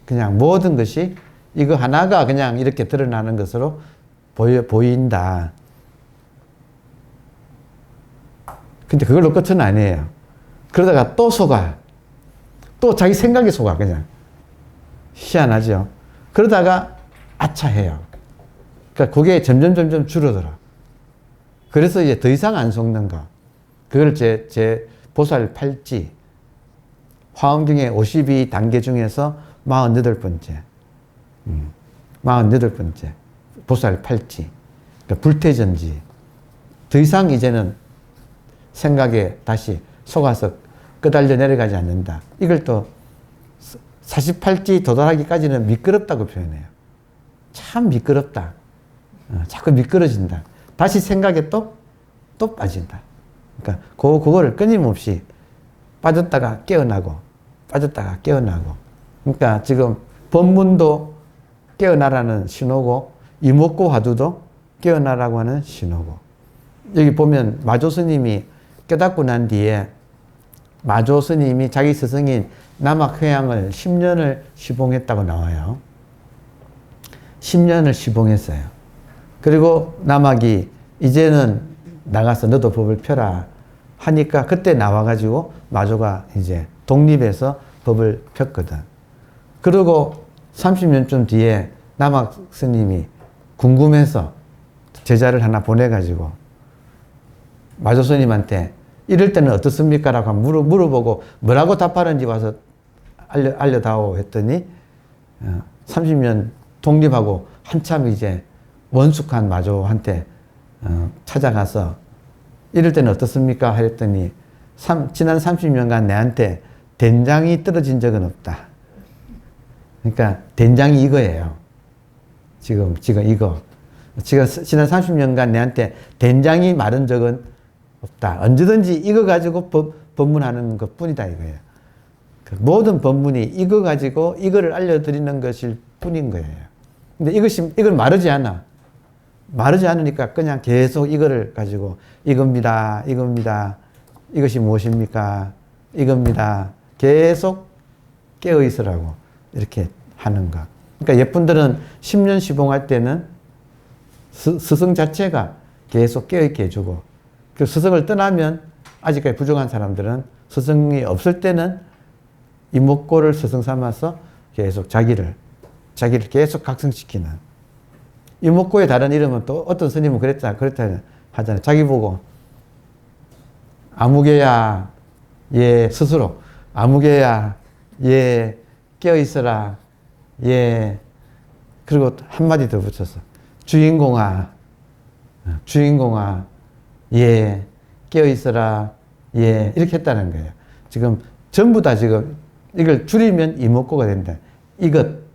Speaker 1: 그냥 모든 것이 이거 하나가 그냥 이렇게 드러나는 것으로 보인다. 근데 그걸로 끝은 아니에요. 그러다가 또 속아. 또 자기 생각에 속아, 그냥. 희한하죠. 그러다가 아차해요. 그러니까 그게 점점 줄어들어. 그래서 이제 더 이상 안 속는 거. 그걸 제 보살 8지, 화엄경의 52단계 중에서 48번째. 48번째. 보살 8지. 그러니까 불태전지. 더 이상 이제는 생각에 다시 속아서 끄달려 내려가지 않는다. 이걸 또 48지 도달하기까지는 미끄럽다고 표현해요. 참 미끄럽다. 자꾸 미끄러진다. 다시 생각에 또 빠진다. 그러니까 그거를 끊임없이 빠졌다가 깨어나고, 빠졌다가 깨어나고. 그러니까 지금 법문도 깨어나라는 신호고, 이목고 화두도 깨어나라고 하는 신호고. 여기 보면 마조 스님이 깨닫고 난 뒤에 마조 스님이 자기 스승인 남학회양을 10년을 시봉했다고 나와요. 10년을 시봉했어요. 그리고 남학이 이제는 나가서 너도 법을 펴라 하니까 그때 나와가지고 마조가 이제 독립해서 법을 폈거든. 그리고 30년쯤 뒤에 남학 스님이 궁금해서 제자를 하나 보내가지고 마조 스님한테 이럴 때는 어떻습니까? 라고 물어보고 뭐라고 답하는지 와서 알려다오 했더니 30년 독립하고 한참 이제 원숙한 마조한테 찾아가서 이럴 때는 어떻습니까? 했더니 지난 30년간 내한테 된장이 떨어진 적은 없다. 그러니까 된장이 이거예요. 지금 이거. 지난 30년간 내한테 된장이 마른 적은 없다. 언제든지 이거 가지고 법문하는 것 뿐이다 이거예요. 모든 법문이 이거 가지고 이거를 알려드리는 것일 뿐인 거예요. 근데 이걸 마르지 않아. 마르지 않으니까 그냥 계속 이거를 가지고 이겁니다. 이것이 무엇입니까? 이겁니다. 계속 깨어 있으라고 이렇게 하는 거. 그러니까 예쁜들은 10년 시봉할 때는 스승 자체가 계속 깨어있게 해주고, 그 스승을 떠나면 아직까지 부족한 사람들은 스승이 없을 때는 이목고를 스승 삼아서 계속 자기를 계속 각성시키는. 이목고의 다른 이름은 또 어떤 스님은 그랬다 하잖아요. 자기 보고 아무개야 얘 스스로 아무개야 얘 깨어있어라 얘. 그리고 한마디 더 붙였어. 주인공아 얘 깨어있어라 얘. 이렇게 했다는 거예요. 지금 전부 다 지금 이걸 줄이면 이목고가 된다. 이거를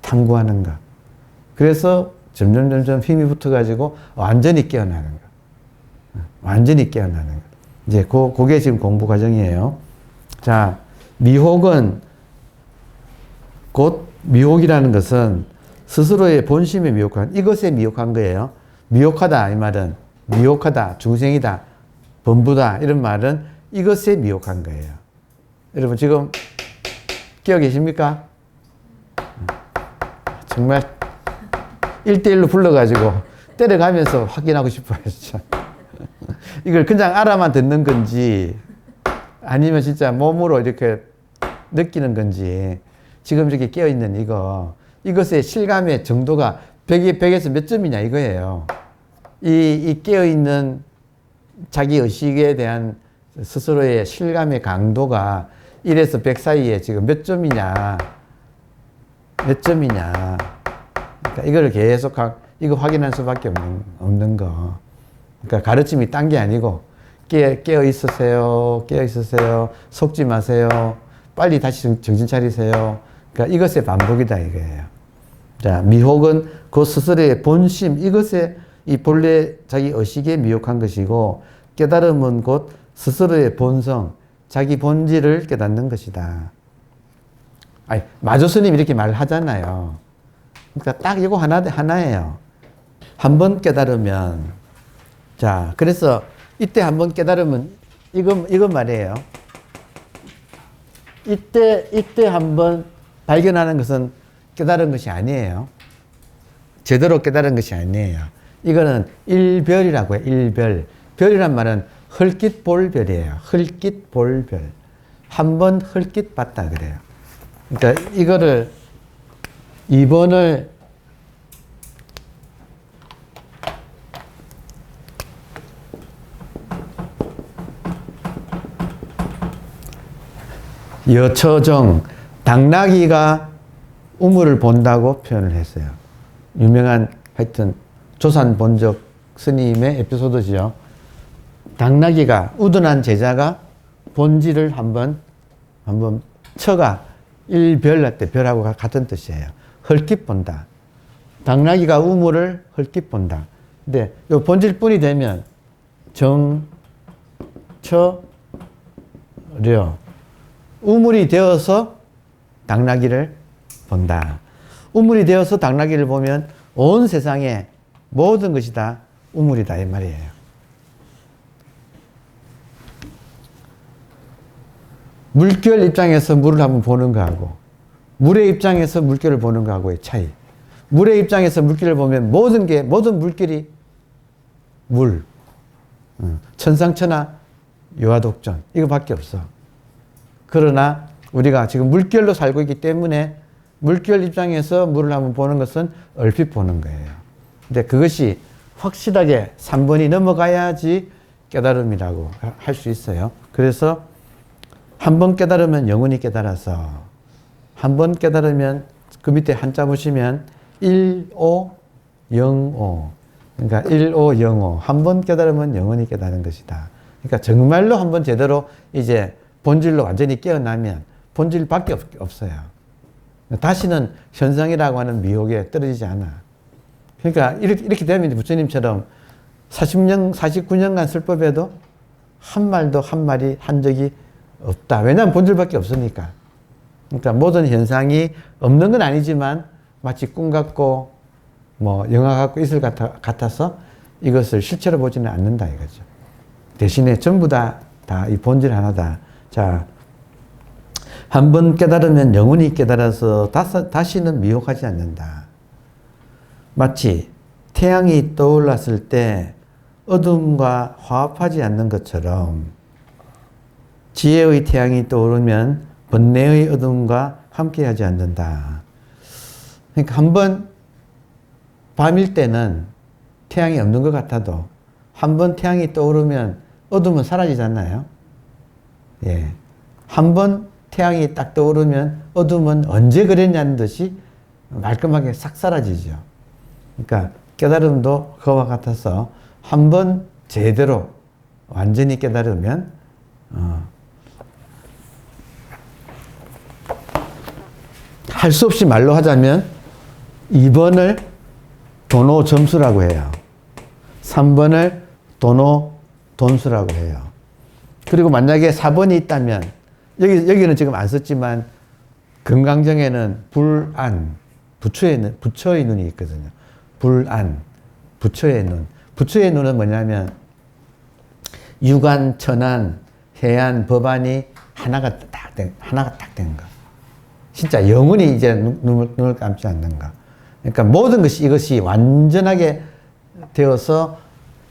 Speaker 1: 탐구하는 거. 그래서 점점 힘이 붙어가지고 완전히 깨어나는 거. 완전히 깨어나는 거. 이제 그게 지금 공부 과정이에요. 자, 미혹은 곧 미혹이라는 것은 스스로의 본심에 미혹한, 이것에 미혹한 거예요. 미혹하다 이 말은 미혹하다, 중생이다, 범부다 이런 말은 이것에 미혹한 거예요. 여러분 지금 깨어 계십니까? 정말 1대1로 불러가지고 때려가면서 확인하고 싶어요. 진짜. 이걸 그냥 알아만 듣는 건지 아니면 진짜 몸으로 이렇게 느끼는 건지. 지금 이렇게 깨어있는 이것의 실감의 정도가 100에서 몇 점이냐 이거예요. 이 깨어있는 자기 의식에 대한 스스로의 실감의 강도가 1에서 100 사이에 지금 몇 점이냐. 그러니까 이거를 계속 이거 확인할 수밖에 없는 거. 그러니까 가르침이 딴 게 아니고 깨어 있으세요. 속지 마세요. 빨리 다시 정신 차리세요. 그러니까 이것의 반복이다 이거예요. 자, 미혹은 그 스스로의 본심, 이것에 이 본래 자기 의식에 미혹한 것이고, 깨달음은 곧 스스로의 본성, 자기 본질을 깨닫는 것이다. 아니, 마조스님 이렇게 말을 하잖아요. 그러니까 딱 이거 하나예요. 한번 깨달으면, 자, 그래서 이때 한번 깨달으면 이건 말이에요. 이때 한번 발견하는 것은 깨달은 것이 아니에요. 제대로 깨달은 것이 아니에요. 이거는 일별이라고 해요. 일별. 별이란 말은 헐깃 볼 별이에요. 헐깃 볼 별. 한번 헐깃 봤다 그래요. 그러니까 이거를 2번을 여처정, 당나귀가 우물을 본다고 표현을 했어요. 유명한 하여튼 조산본적 스님의 에피소드지요. 당나귀가 우둔한 제자가 본질을 한번 처가 일별할 때 별하고 같은 뜻이에요. 헐깃 본다. 당나귀가 우물을 헐깃 본다. 근데 요 본질뿐이 되면 정, 처, 려. 우물이 되어서 당나귀를 본다. 우물이 되어서 당나귀를 보면 온 세상의 모든 것이 다 우물이다 이 말이에요. 물결 입장에서 물을 한번 보는 거하고 물의 입장에서 물결을 보는 거하고의 차이. 물의 입장에서 물결을 보면 모든 물결이 물. 천상천하 유화독존 이거밖에 없어. 그러나 우리가 지금 물결로 살고 있기 때문에 물결 입장에서 물을 한번 보는 것은 얼핏 보는 거예요. 근데 그것이 확실하게 3번이 넘어가야지 깨달음이라고 할 수 있어요. 그래서 한 번 깨달으면 영원히 깨달아서 한 번 깨달으면 그 밑에 한자 보시면 1505 그러니까 1505 한 번 깨달으면 영원히 깨달은 것이다. 그러니까 정말로 한 번 제대로 이제 본질로 완전히 깨어나면 본질밖에 없어요. 다시는 현상이라고 하는 미혹에 떨어지지 않아. 그러니까 이렇게 되면 부처님처럼 49년간 설법에도 한 말도 한 마리 한 적이 없다. 왜냐하면 본질밖에 없으니까. 그러니까 모든 현상이 없는 건 아니지만 마치 꿈 같고 뭐 영화 같고 이슬 같아서 이것을 실체로 보지는 않는다 이거죠. 대신에 전부 다 이 본질 하나다. 자, 한 번 깨달으면 영원히 깨달아서 다시는 미혹하지 않는다. 마치 태양이 떠올랐을 때 어둠과 화합하지 않는 것처럼 지혜의 태양이 떠오르면 번뇌의 어둠과 함께하지 않는다. 그러니까 한번 밤일 때는 태양이 없는 것 같아도 한번 태양이 떠오르면 어둠은 사라지잖아요. 예. 한번 태양이 딱 떠오르면 어둠은 언제 그랬냐는 듯이 말끔하게 싹 사라지죠. 그러니까 깨달음도 그와 같아서 한번 제대로 완전히 깨달으면 할 수 없이 말로 하자면 2번을 도노 점수라고 해요. 3번을 도노 돈수라고 해요. 그리고 만약에 4번이 있다면 여기는 지금 안 썼지만 금강정에는 불안, 부처의 눈이 있거든요. 불안, 부처의 눈. 부처의 눈은 뭐냐면 유관, 천안, 해안, 법안이 하나가 딱 된 거. 진짜 영원히 이제 눈을 감지 않는 거. 그러니까 모든 것이 이것이 완전하게 되어서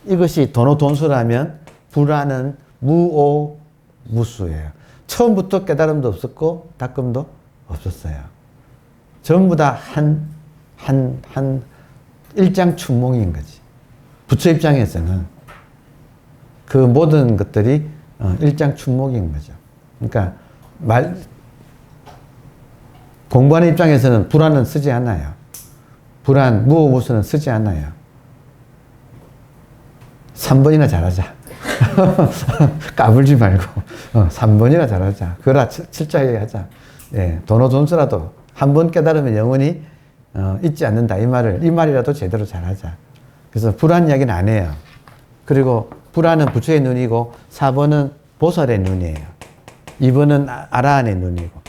Speaker 1: 이것이 도노돈수라면 불안은 무오무수예요. 처음부터 깨달음도 없었고 닦음도 없었어요. 전부 다 한 일장춘몽인 거지. 부처 입장에서는 그 모든 것들이 일장춘몽인 거죠. 그러니까 공부하는 입장에서는 불안은 쓰지 않아요. 불안, 무오무수는 쓰지 않아요. 3번이나 잘하자. 까불지 말고 3번이나 잘하자. 그라 철저하게 하자. 예, 도노돈수라도 한 번 깨달으면 영원히 잊지 않는다. 이 말이라도 제대로 잘하자. 그래서 불안 이야기는 안 해요. 그리고 불안은 부처의 눈이고 4번은 보살의 눈이에요. 2번은 아라한의 눈이고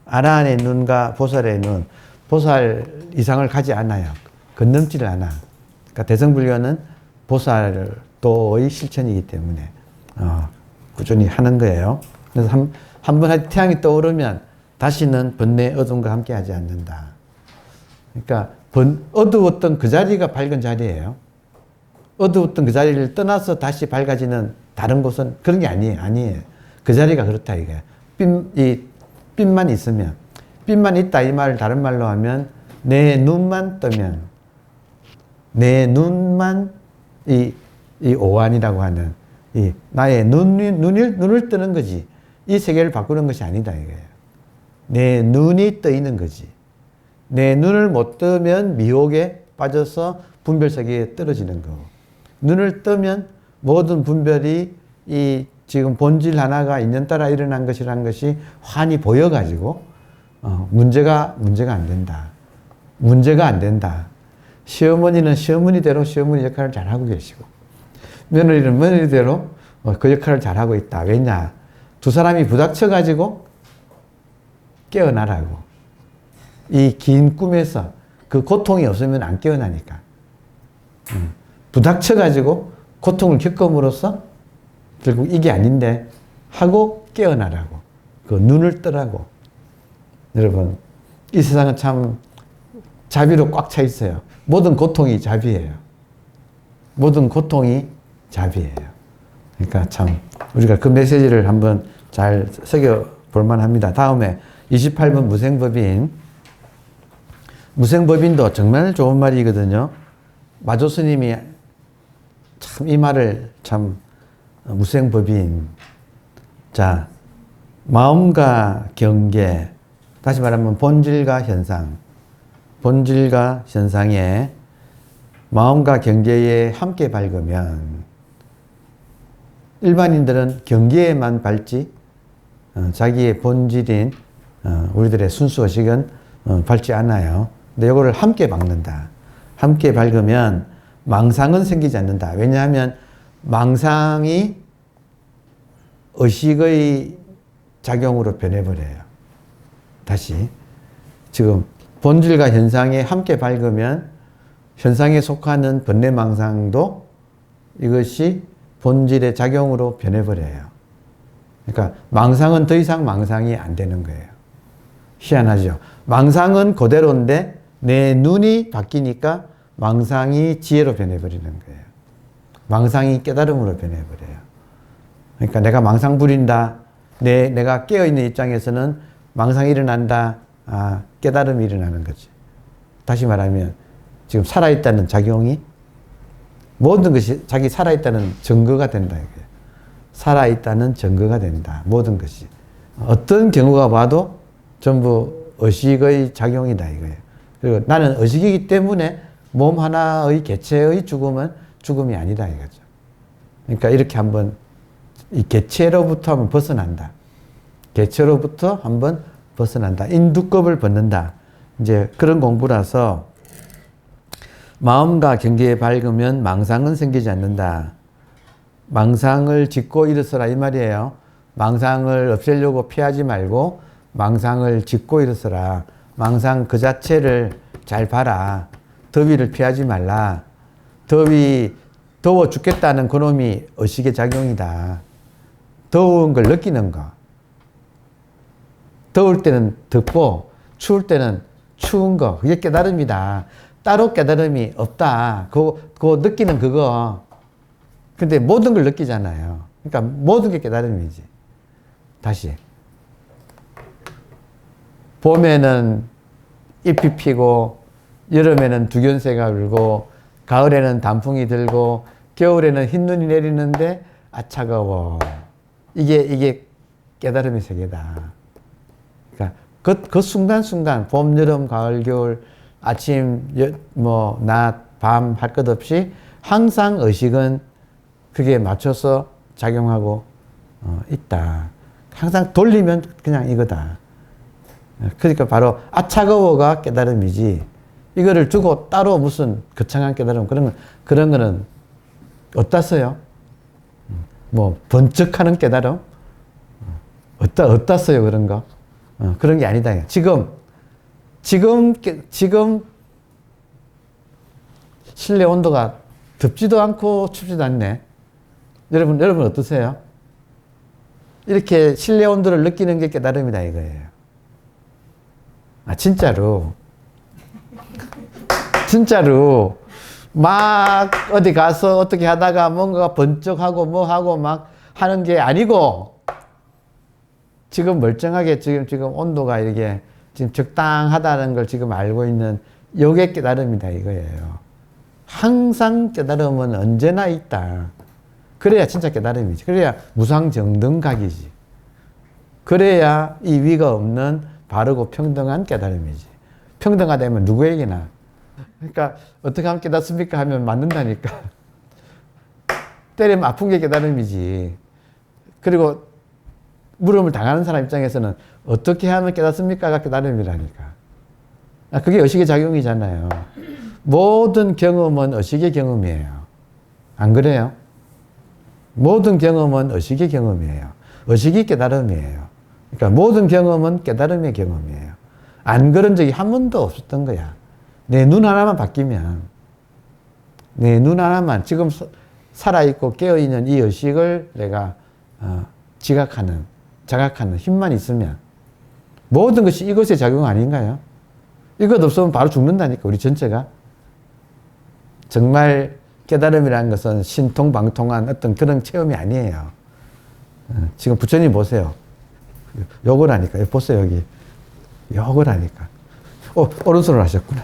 Speaker 1: 아라한의 눈과 보살의 눈, 보살 이상을 가지 않아요. 건넘지를 않아. 그러니까 대성불교는 보살도의 실천이기 때문에 꾸준히 하는 거예요. 그래서 한 번 태양이 떠오르면 다시는 번뇌 어둠과 함께 하지 않는다. 그러니까 어두웠던 그 자리가 밝은 자리예요. 어두웠던 그 자리를 떠나서 다시 밝아지는 다른 곳은 그런 게 아니에요. 그 자리가 그렇다 이거예요. 빛만 있으면, 빛만 있다 이 말을 다른 말로 하면 내 눈만 뜨면, 내 눈만 이 오한이라고 하는 나의 눈을 뜨는 거지. 이 세계를 바꾸는 것이 아니다 이거예요. 내 눈이 떠 있는 거지. 내 눈을 못 뜨면 미혹에 빠져서 분별 세계에 떨어지는 거고, 눈을 뜨면 모든 분별이 이 지금 본질 하나가 인연따라 일어난 것이라는 것이 환히 보여가지고 문제가 안 된다. 문제가 안 된다. 시어머니는 시어머니대로 시어머니 역할을 잘하고 계시고, 며느리는 며느리대로 그 역할을 잘하고 있다. 왜냐? 두 사람이 부닥쳐가지고 깨어나라고. 이 긴 꿈에서 그 고통이 없으면 안 깨어나니까. 부닥쳐가지고 고통을 겪음으로써 결국 이게 아닌데 하고 깨어나라고. 그 눈을 뜨라고. 여러분, 이 세상은 참 자비로 꽉 차 있어요. 모든 고통이 자비예요. 모든 고통이 자비예요. 그러니까 참 우리가 그 메시지를 한번 잘 새겨볼 만합니다. 다음에 28번 무생법인도 정말 좋은 말이거든요. 마조 스님이 참 이 말을 참 무생법인. 자, 마음과 경계, 다시 말하면 본질과 현상, 본질과 현상에 마음과 경계에 함께 밝으면 일반인들은 경계에만 밝지 자기의 본질인 우리들의 순수의식은 밝지 않아요. 근데 이거를 함께 밝는다. 함께 밝으면 망상은 생기지 않는다. 왜냐하면 망상이 의식의 작용으로 변해버려요. 다시 지금 본질과 현상에 함께 밝으면 현상에 속하는 번뇌망상도 이것이 본질의 작용으로 변해버려요. 그러니까 망상은 더 이상 망상이 안 되는 거예요. 희한하죠. 망상은 그대로인데 내 눈이 바뀌니까 망상이 지혜로 변해버리는 거예요. 망상이 깨달음으로 변해버려요. 그러니까 내가 망상 부린다. 내가 깨어있는 입장에서는 망상이 일어난다. 깨달음이 일어나는 거지. 다시 말하면 지금 살아있다는 작용이 모든 것이 자기 살아있다는 증거가 된다. 이거예요. 살아있다는 증거가 된다. 모든 것이. 어떤 경우가 봐도 전부 의식의 작용이다. 이거예요. 그리고 나는 의식이기 때문에 몸 하나의 개체의 죽음은 죽음이 아니다. 이거죠. 그러니까 이렇게 한번 이 개체로부터 한번 벗어난다. 개체로부터 한번 벗어난다. 인두껍을 벗는다. 이제 그런 공부라서 마음과 경계에 밝으면 망상은 생기지 않는다. 망상을 짓고 일어서라 이 말이에요. 망상을 없애려고 피하지 말고 망상을 짓고 일어서라. 망상 그 자체를 잘 봐라. 더위를 피하지 말라. 더워 죽겠다는 그놈이 의식의 작용이다. 더운 걸 느끼는 거. 더울 때는 덥고 추울 때는 추운 거. 그게 깨달음이다. 따로 깨달음이 없다. 그거 느끼는 그거. 근데 모든 걸 느끼잖아요. 그러니까 모든 게 깨달음이지. 다시. 봄에는 잎이 피고 여름에는 두견새가 울고 가을에는 단풍이 들고 겨울에는 흰눈이 내리는데 차가워. 이게 깨달음의 세계다. 그러니까 그 순간순간 봄, 여름, 가을, 겨울 아침, 낮, 밤 할 것 없이 항상 의식은 그게 맞춰서 작용하고 있다. 항상 돌리면 그냥 이거다. 그러니까 바로 차가워가 깨달음이지. 이거를 두고 따로 무슨 거창한 깨달음 그런 거는 어디다써요? 번쩍하는 깨달음? 어디다 써요 그런 거? 그런 게 아니다. 지금 실내 온도가 덥지도 않고 춥지도 않네. 여러분 어떠세요? 이렇게 실내 온도를 느끼는 게 깨달음이다 이거예요. 진짜로 막 어디 가서 어떻게 하다가 뭔가 번쩍하고 뭐하고 막 하는 게 아니고 지금 멀쩡하게 지금 온도가 이렇게 지금 적당하다는 걸 지금 알고 있는 요게 깨달음이다 이거예요. 항상 깨달음은 언제나 있다. 그래야 진짜 깨달음이지. 그래야 무상정등각이지. 그래야 이 위가 없는 바르고 평등한 깨달음이지. 평등하다면 누구에게나. 그러니까 어떻게 하면 깨닫습니까 하면 맞는다니까. 때리면 아픈 게 깨달음이지. 그리고 물음을 당하는 사람 입장에서는 어떻게 하면 깨닫습니까가 깨달음이라니까. 그게 의식의 작용이잖아요. 모든 경험은 의식의 경험이에요. 안 그래요? 모든 경험은 의식의 경험이에요. 의식이 깨달음이에요. 그러니까 모든 경험은 깨달음의 경험이에요. 안 그런 적이 한 번도 없었던 거야. 내 눈 하나만 바뀌면, 내 눈 하나만 지금 살아있고 깨어있는 이 의식을 내가 자각하는 힘만 있으면 모든 것이 이것의 작용 아닌가요? 이것 없으면 바로 죽는다니까 우리 전체가. 정말 깨달음이라는 것은 신통방통한 어떤 그런 체험이 아니에요. 지금 부처님 보세요. 욕을 하니까. 보세요 여기. 욕을 하니까. 오른손을 하셨구나.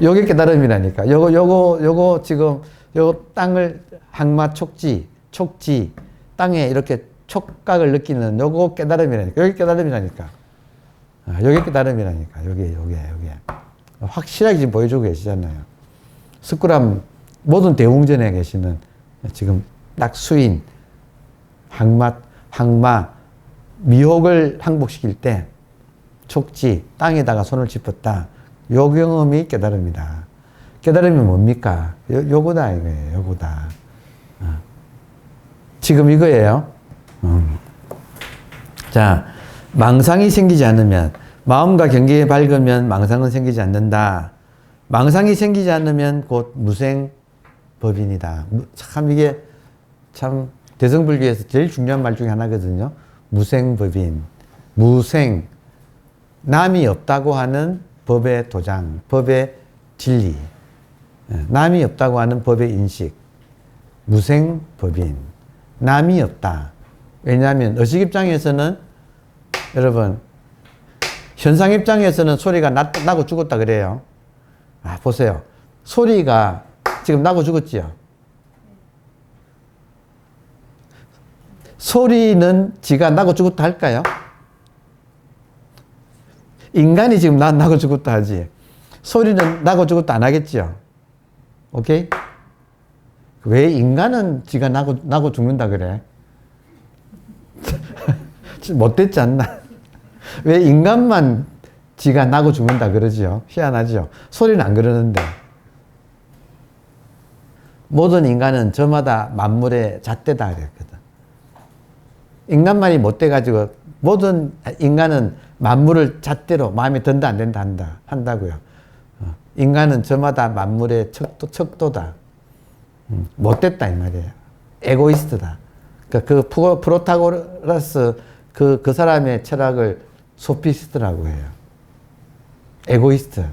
Speaker 1: 요게 깨달음이라니까. 요거 지금, 요거 땅을 항마 촉지, 땅에 이렇게 촉각을 느끼는 요거 깨달음이라니까. 여기 깨달음이라니까. 여기 깨달음이라니까. 요게. 확실하게 지금 보여주고 계시잖아요. 스쿠람 모든 대웅전에 계시는 지금 딱 수인, 항마, 미혹을 항복시킬 때 촉지, 땅에다가 손을 짚었다. 요 경험이 깨달음이다. 깨달음이 뭡니까? 요거다 이거예요. 요거다. 지금 이거예요. 자, 망상이 생기지 않으면, 마음과 경계가 밝으면 망상은 생기지 않는다. 망상이 생기지 않으면 곧 무생법인이다. 참 이게 참 대승불교에서 제일 중요한 말 중에 하나거든요. 무생법인. 무생. 남이 없다고 하는 법의 도장, 법의 진리. 남이 없다고 하는 법의 인식. 무생법인. 남이 없다. 왜냐하면 의식 입장에서는 여러분 현상 입장에서는 소리가 나고 죽었다 그래요. 보세요. 소리가 지금 나고 죽었지요. 소리는 지가 나고 죽었다 할까요? 인간이 지금 나고 죽었다 하지. 소리는 나고 죽었다 안 하겠지요. 오케이? 왜 인간은 지가 나고 죽는다 그래? 못됐지 않나? 왜 인간만 지가 나고 죽는다 그러지요? 희한하죠? 소리는 안 그러는데. 모든 인간은 저마다 만물의 잣대다 그랬거든. 인간만이 못돼가지고 모든 인간은 만물을 잣대로 마음에 든다 안 된다 한다고요. 인간은 저마다 만물의 척도다. 못됐다 이 말이에요. 에고이스트다. 그 프로타고라스 그 사람의 철학을 소피스트라고 해요. 에고이스트,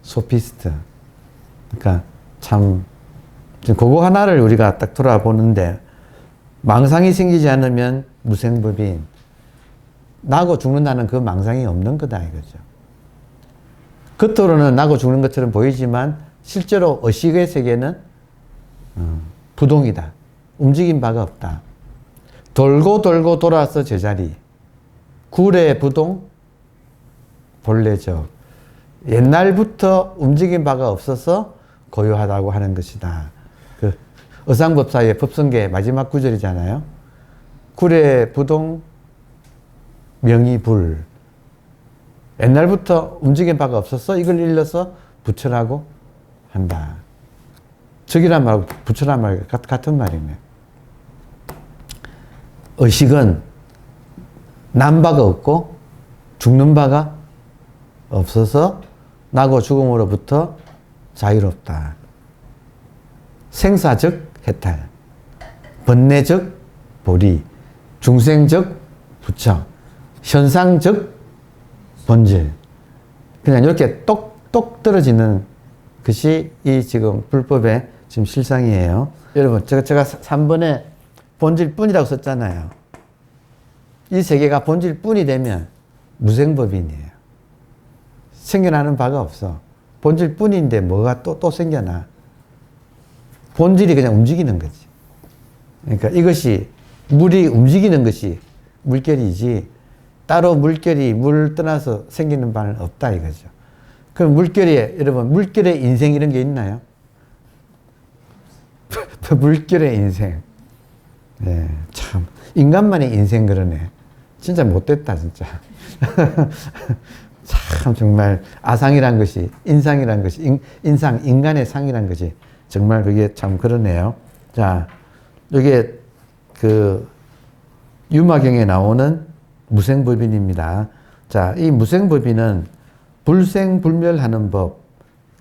Speaker 1: 소피스트. 그러니까 참 그거 하나를 우리가 딱 돌아보는데 망상이 생기지 않으면 무생법인. 나고 죽는다는 그 망상이 없는 거다 이거죠. 겉으로는 나고 죽는 것처럼 보이지만 실제로 의식의 세계는 부동이다. 움직인 바가 없다. 돌고 돌고 돌아서 제자리. 구례 부동, 본래적. 옛날부터 움직인 바가 없어서 고요하다고 하는 것이다. 그 어상법사의 법성계 마지막 구절이잖아요. 구례 부동, 명이불. 옛날부터 움직인 바가 없어서 이걸 일러서 부처라고 한다. 적이란 말하고 부처란 말 같은 말이네. 의식은 난 바가 없고 죽는 바가 없어서 나고 죽음으로부터 자유롭다. 생사적 해탈, 번뇌적 보리, 중생적 부처, 현상적 본질. 그냥 이렇게 똑똑 떨어지는 것이 이 지금 불법의 지금 실상이에요. 여러분, 제가 3번에 본질뿐이라고 썼잖아요. 이 세계가 본질뿐이 되면 무생법인이에요. 생겨나는 바가 없어. 본질뿐인데 뭐가 또 생겨나. 본질이 그냥 움직이는 거지. 그러니까 이것이 물이 움직이는 것이 물결이지 따로 물결이 물 떠나서 생기는 바는 없다 이거죠. 그럼 물결에 여러분 물결의 인생 이런 게 있나요? 물결의 인생. 네, 참 인간만의 인생 그러네. 진짜 못됐다 진짜. 참 정말 아상이란 것이 인상이란 것이 인상 인간의 상이란 것이 정말 그게 참 그러네요. 자, 이게 그 유마경에 나오는 무생법인입니다. 자, 이 무생법인은 불생불멸하는 법,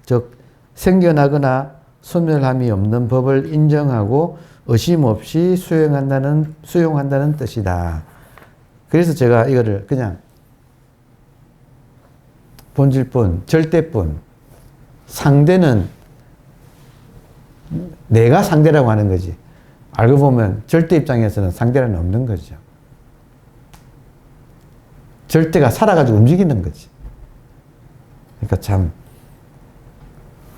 Speaker 1: 즉 생겨나거나 소멸함이 없는 법을 인정하고 의심 없이 수용한다는 뜻이다. 그래서 제가 이거를 그냥 본질뿐, 절대뿐, 상대는 내가 상대라고 하는 거지. 알고 보면 절대 입장에서는 상대는 없는 거죠. 절대가 살아가지고 움직이는 거지. 그러니까 참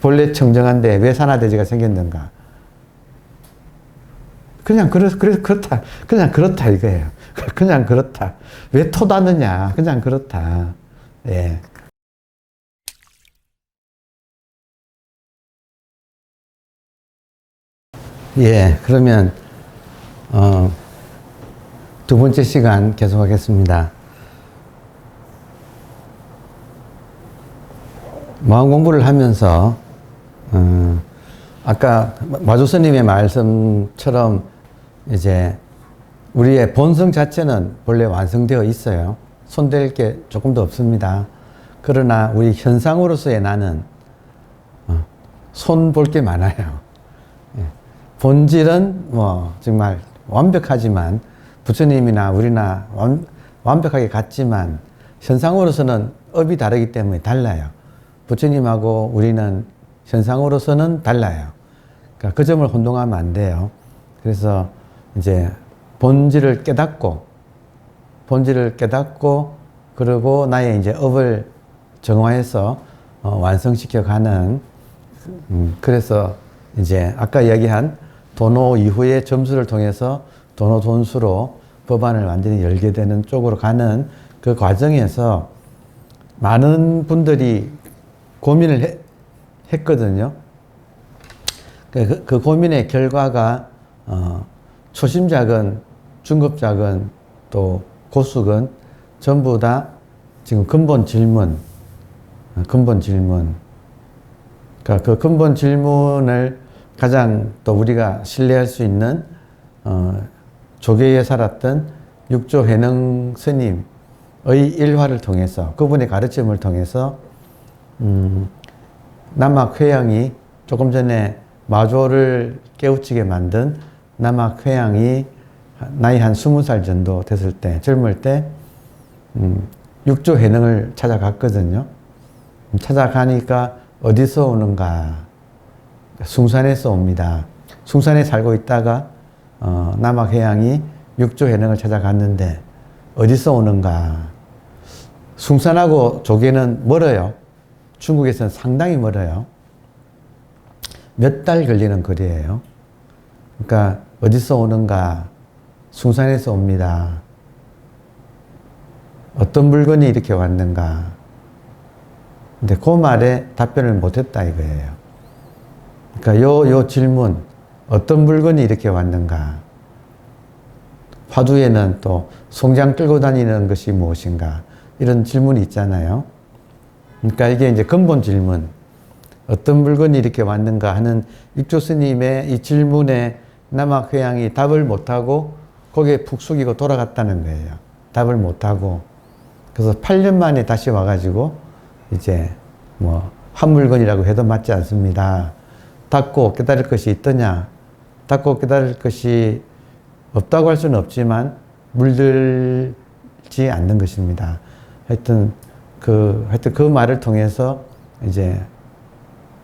Speaker 1: 본래 청정한데 왜 산화대지가 생겼는가. 그렇다. 그냥 그렇다 이거예요. 그냥 그렇다. 왜 토다느냐. 그냥 그렇다. 예. 예, 그러면, 두 번째 시간 계속하겠습니다. 마음 공부를 하면서, 아까 마조스님의 말씀처럼 이제 우리의 본성 자체는 원래 완성되어 있어요. 손댈 게 조금도 없습니다. 그러나 우리 현상으로서의 나는 손 볼 게 많아요. 본질은 뭐 정말 완벽하지만 부처님이나 우리나 완벽하게 같지만 현상으로서는 업이 다르기 때문에 달라요. 부처님하고 우리는 현상으로서는 달라요. 그러니까 그 점을 혼동하면 안 돼요. 그래서 이제 본질을 깨닫고 그리고 나의 이제 업을 정화해서 완성시켜 가는 그래서 이제 아까 이야기한 도노 이후의 점수를 통해서 도노 돈수로 법안을 완전히 열게 되는 쪽으로 가는 그 과정에서 많은 분들이 고민을 했거든요. 그 고민의 결과가 초심자건 중급자건 또 고수건 전부 다 지금 근본 질문 그러니까 그 근본 질문을 가장 또 우리가 신뢰할 수 있는 조계에 살았던 육조 회능 스님의 일화를 통해서 그분의 가르침을 통해서 남학회양이 조금 전에 마조를 깨우치게 만든 남학회양이 나이 한 20살 정도 됐을 때 젊을 때 육조 회능을 찾아갔거든요. 찾아가니까 어디서 오는가? 숭산에서 옵니다. 숭산에 살고 있다가 남학회양이 육조 회능을 찾아갔는데 어디서 오는가? 숭산하고 조계는 멀어요. 중국에서는 상당히 멀어요. 몇 달 걸리는 거리예요. 그러니까 어디서 오는가? 숭산에서 옵니다. 어떤 물건이 이렇게 왔는가? 근데 그 말에 답변을 못했다 이거예요. 그러니까 요 질문, 어떤 물건이 이렇게 왔는가? 화두에는 또 송장 끌고 다니는 것이 무엇인가? 이런 질문이 있잖아요. 그러니까 이게 이제 근본 질문, 어떤 물건이 이렇게 왔는가 하는 육조 스님의 이 질문에 남학회양이 답을 못하고 고개 푹 숙이고 돌아갔다는 거예요. 답을 못하고. 그래서 8년 만에 다시 와가지고 이제 뭐 한 물건이라고 해도 맞지 않습니다. 닫고 깨달을 것이 있더냐? 닫고 깨달을 것이 없다고 할 수는 없지만 물들지 않는 것입니다. 하여튼 그 말을 통해서 이제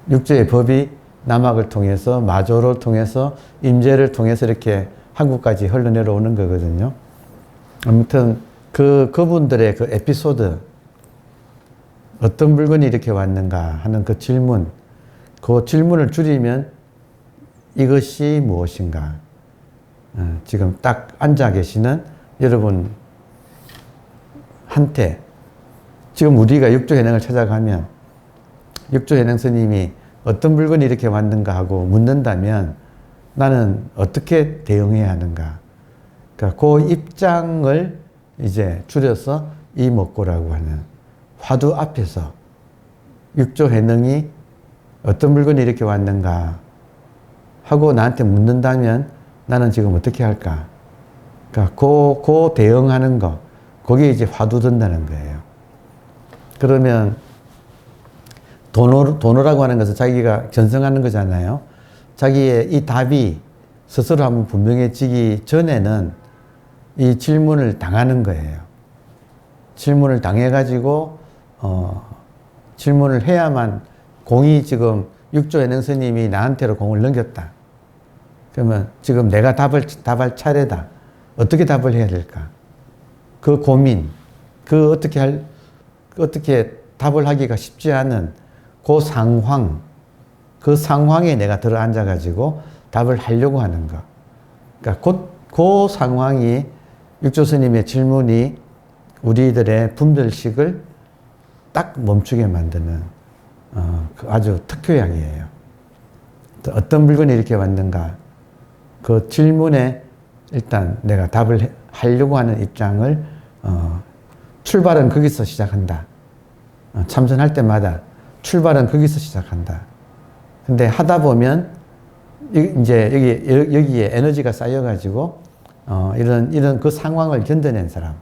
Speaker 1: 육조의 법이 남학을 통해서 마조를 통해서 임재를 통해서 이렇게 한국까지 흘러내려오는 거거든요. 아무튼 그분들의 그 에피소드, 어떤 물건이 이렇게 왔는가 하는 그 질문, 그 질문을 줄이면 이것이 무엇인가? 지금 딱 앉아 계시는 여러분 한테 지금 우리가 육조현행을 찾아가면 육조현행 스님이 어떤 물건이 이렇게 왔는가 하고 묻는다면 나는 어떻게 대응해야 하는가? 그러니까 그 입장을 이제 줄여서 이목고라고 하는 화두 앞에서 육조현행이 어떤 물건이 이렇게 왔는가 하고 나한테 묻는다면 나는 지금 어떻게 할까? 그러니까 그 대응하는 거, 그게 이제 화두 든다는 거예요. 그러면 도노라고 하는 것은 자기가 견성하는 거잖아요. 자기의 이 답이 스스로 한번 분명해지기 전에는 이 질문을 당하는 거예요. 질문을 당해가지고 질문을 해야만 공이 지금 육조현행 스님이 나한테로 공을 넘겼다. 그러면 지금 내가 답할 차례다. 어떻게 답을 해야 될까? 그 고민, 어떻게 답을 하기가 쉽지 않은 그 상황에 내가 들어 앉아가지고 답을 하려고 하는 거. 그러니까 그 상황이 육조 스님의 질문이 우리들의 분별식을 딱 멈추게 만드는 그 아주 특효약이에요. 어떤 물건이 이렇게 왔는가? 그 질문에 일단 내가 답을 하려고 하는 입장을 출발은 거기서 시작한다. 참선할 때마다 출발은 거기서 시작한다. 근데 하다 보면 이제 여기에 에너지가 쌓여가지고 이런 그 상황을 견뎌낸 사람.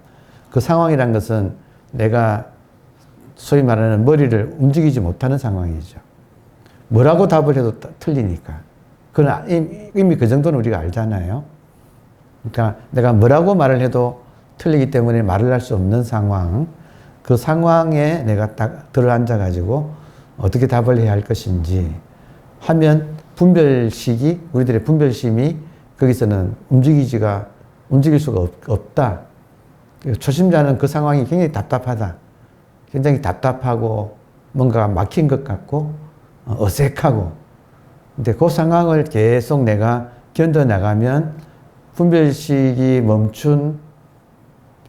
Speaker 1: 그 상황이란 것은 내가 소위 말하는 머리를 움직이지 못하는 상황이죠. 뭐라고 답을 해도 틀리니까. 그건 이미 그 정도는 우리가 알잖아요. 그러니까 내가 뭐라고 말을 해도 틀리기 때문에 말을 할 수 없는 상황. 그 상황에 내가 딱 들어앉아가지고 어떻게 답을 해야 할 것인지 하면 분별식이, 우리들의 분별심이 거기서는 움직일 수가 없다. 초심자는 그 상황이 굉장히 답답하다. 굉장히 답답하고 뭔가 막힌 것 같고 어색하고. 근데 그 상황을 계속 내가 견뎌나가면 분별식이 멈춘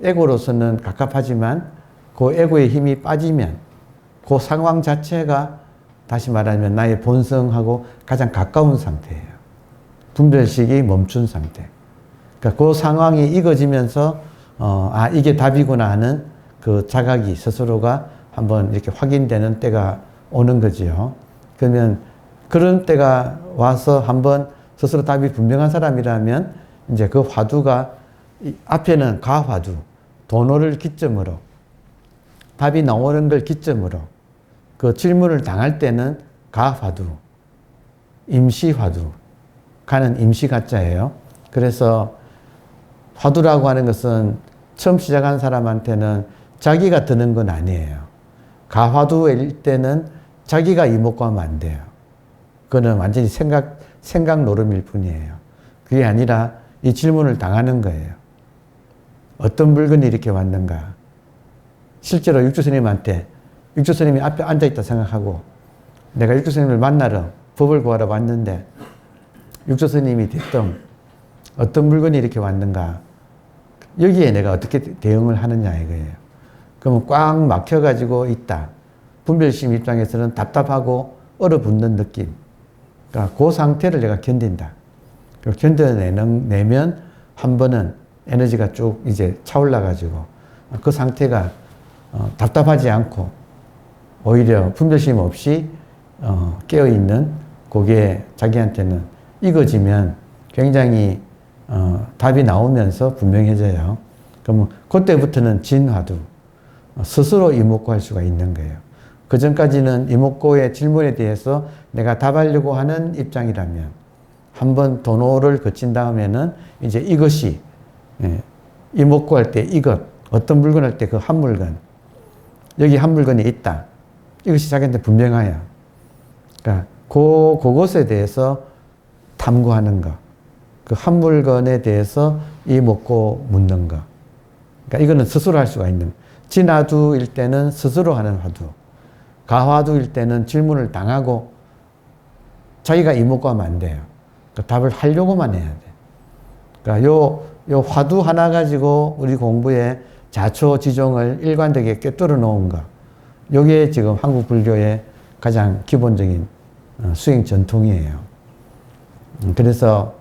Speaker 1: 에고로서는 갑갑하지만 그 에고의 힘이 빠지면 그 상황 자체가 다시 말하면 나의 본성하고 가장 가까운 상태예요. 분별식이 멈춘 상태. 그러니까 그 상황이 익어지면서 이게 답이구나 하는 그 자각이 스스로가 한번 이렇게 확인되는 때가 오는 거지요. 그러면 그런 때가 와서 한번 스스로 답이 분명한 사람이라면 이제 그 화두가 앞에는 가화두, 도노를 기점으로 답이 나오는 걸 기점으로 그 질문을 당할 때는 가화두, 임시화두, 가는 임시가짜예요. 그래서 화두라고 하는 것은 처음 시작한 사람한테는 자기가 드는 건 아니에요. 가화두일 때는 자기가 이목구하면 안 돼요. 그거는 완전히 생각 노름일 뿐이에요. 그게 아니라 이 질문을 당하는 거예요. 어떤 물건이 이렇게 왔는가? 실제로 육조 스님한테 육조 스님이 앞에 앉아있다 생각하고 내가 육조 스님을 만나러 법을 구하러 왔는데 육조 스님이 대뜸 어떤 물건이 이렇게 왔는가? 여기에 내가 어떻게 대응을 하느냐 이거예요. 그러면 꽉 막혀가지고 있다. 분별심 입장에서는 답답하고 얼어붙는 느낌. 그러니까 그 상태를 내가 견딘다. 견뎌내면 한 번은 에너지가 쭉 이제 차올라가지고 그 상태가 답답하지 않고 오히려 분별심 없이 깨어있는 그게 자기한테는 익어지면 굉장히 답이 나오면서 분명해져요. 그러면 그때부터는 진화두, 스스로 이목구할 수가 있는 거예요. 그 전까지는 이목구의 질문에 대해서 내가 답하려고 하는 입장이라면 한번 도노를 거친 다음에는 이제 이것이 이목구할 때 이것, 어떤 물건 할 때 그 한 물건, 여기 한 물건이 있다. 이것이 자기한테 분명하여. 그러니까 그것에 대해서 탐구하는 거. 그 한 물건에 대해서 이목구 묻는 거. 그러니까 이거는 스스로 할 수가 있는. 진화두일 때는 스스로 하는 화두. 가화두일 때는 질문을 당하고 자기가 이목구하면 안 돼요. 그러니까 답을 하려고만 해야 돼. 그러니까 요 화두 하나 가지고 우리 공부에 자초지종을 일관되게 꿰뚫어 놓은 거. 요게 지금 한국 불교의 가장 기본적인 수행 전통이에요. 그래서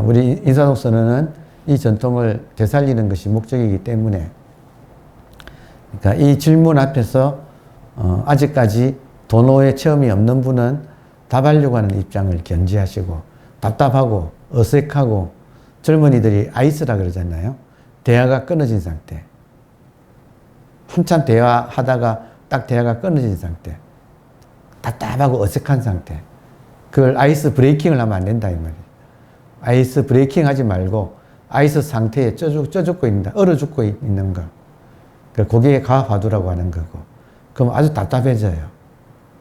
Speaker 1: 우리 인사독선언은 이 전통을 되살리는 것이 목적이기 때문에 그러니까 이 질문 앞에서 아직까지 도노의 체험이 없는 분은 답하려고 하는 입장을 견지하시고 답답하고 어색하고 젊은이들이 아이스라 그러잖아요. 대화가 끊어진 상태. 한참 대화하다가 딱 대화가 끊어진 상태. 답답하고 어색한 상태. 그걸 아이스 브레이킹을 하면 안 된다 이 말이에요. 아이스 브레이킹 하지 말고 아이스 상태에 쪄 죽고 있는다. 얼어 죽고 있는 거. 그게 가화두라고 하는 거고. 그럼 아주 답답해져요.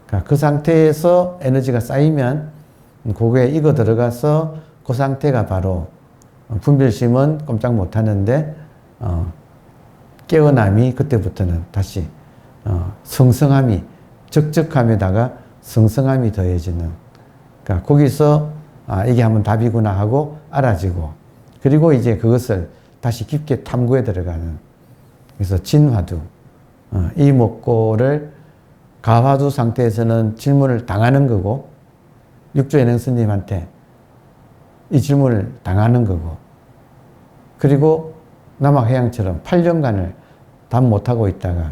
Speaker 1: 그러니까 그 상태에서 에너지가 쌓이면 그거에 익어 들어가서 그 상태가 바로 분별심은 꼼짝 못 하는데 깨어남이 그때부터는 다시 성성함이 적적함에다가 성성함이 더해지는 그러니까 거기서 이게 한번 답이구나 하고 알아지고 그리고 이제 그것을 다시 깊게 탐구에 들어가는, 그래서 진화두, 이목고를 가화두 상태에서는 질문을 당하는 거고, 육조연행 스님한테 이 질문을 당하는 거고, 그리고 남학해양처럼 8년간을 답 못하고 있다가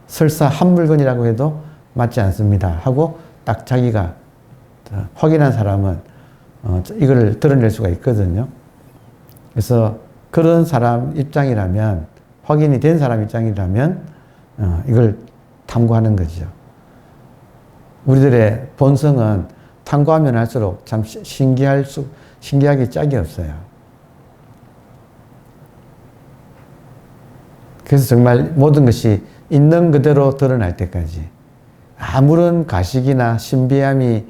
Speaker 1: 설사 한 물건이라고 해도 맞지 않습니다 하고 딱 자기가 확인한 사람은 이걸 드러낼 수가 있거든요. 그래서 그런 사람 입장이라면, 확인이 된 사람 입장이라면 이걸 탐구하는 거죠. 우리들의 본성은 탐구하면 할수록 참 신기하게 짝이 없어요. 그래서 정말 모든 것이 있는 그대로 드러날 때까지, 아무런 가식이나 신비함이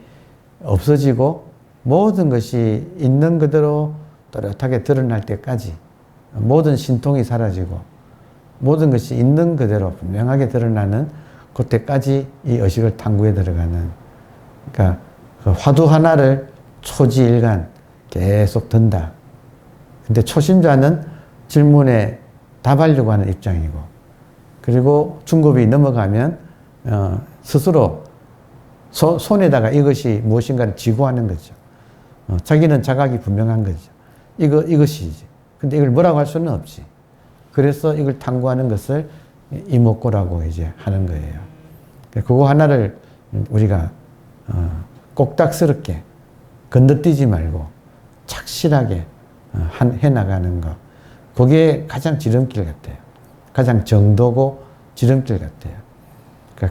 Speaker 1: 없어지고 모든 것이 있는 그대로 또렷하게 드러날 때까지, 모든 신통이 사라지고 모든 것이 있는 그대로 분명하게 드러나는 그때까지 이 의식을 탐구에 들어가는, 그러니까 그 화두 하나를 초지일간 계속 든다. 근데 초심자는 질문에 답하려고 하는 입장이고, 그리고 중급이 넘어가면 스스로 손에다가 이것이 무엇인가를 쥐고 하는 거죠. 자기는 자각이 분명한 거죠. 이것이지. 근데 이걸 뭐라고 할 수는 없지. 그래서 이걸 탐구하는 것을 이목고라고 이제 하는 거예요. 그거 하나를 우리가 꼭딱스럽게 건너뛰지 말고 착실하게 해나가는 것. 그게 가장 지름길 같아요. 가장 정도고 지름길 같아요.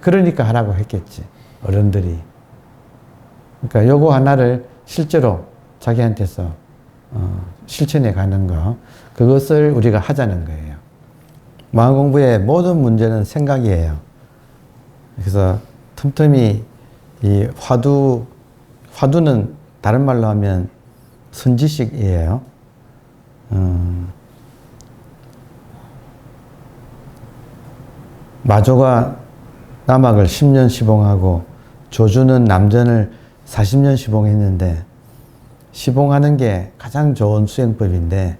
Speaker 1: 그러니까 하라고 했겠지, 어른들이. 그러니까 요거 하나를 실제로 자기한테서 실천해 가는 거, 그것을 우리가 하자는 거예요. 마음 공부의 모든 문제는 생각이에요. 그래서 틈틈이 이 화두는 다른 말로 하면 선지식이에요. 마조가 남학을 10년 시봉하고 조주는 남전을 40년 시봉했는데, 시봉하는 게 가장 좋은 수행법인데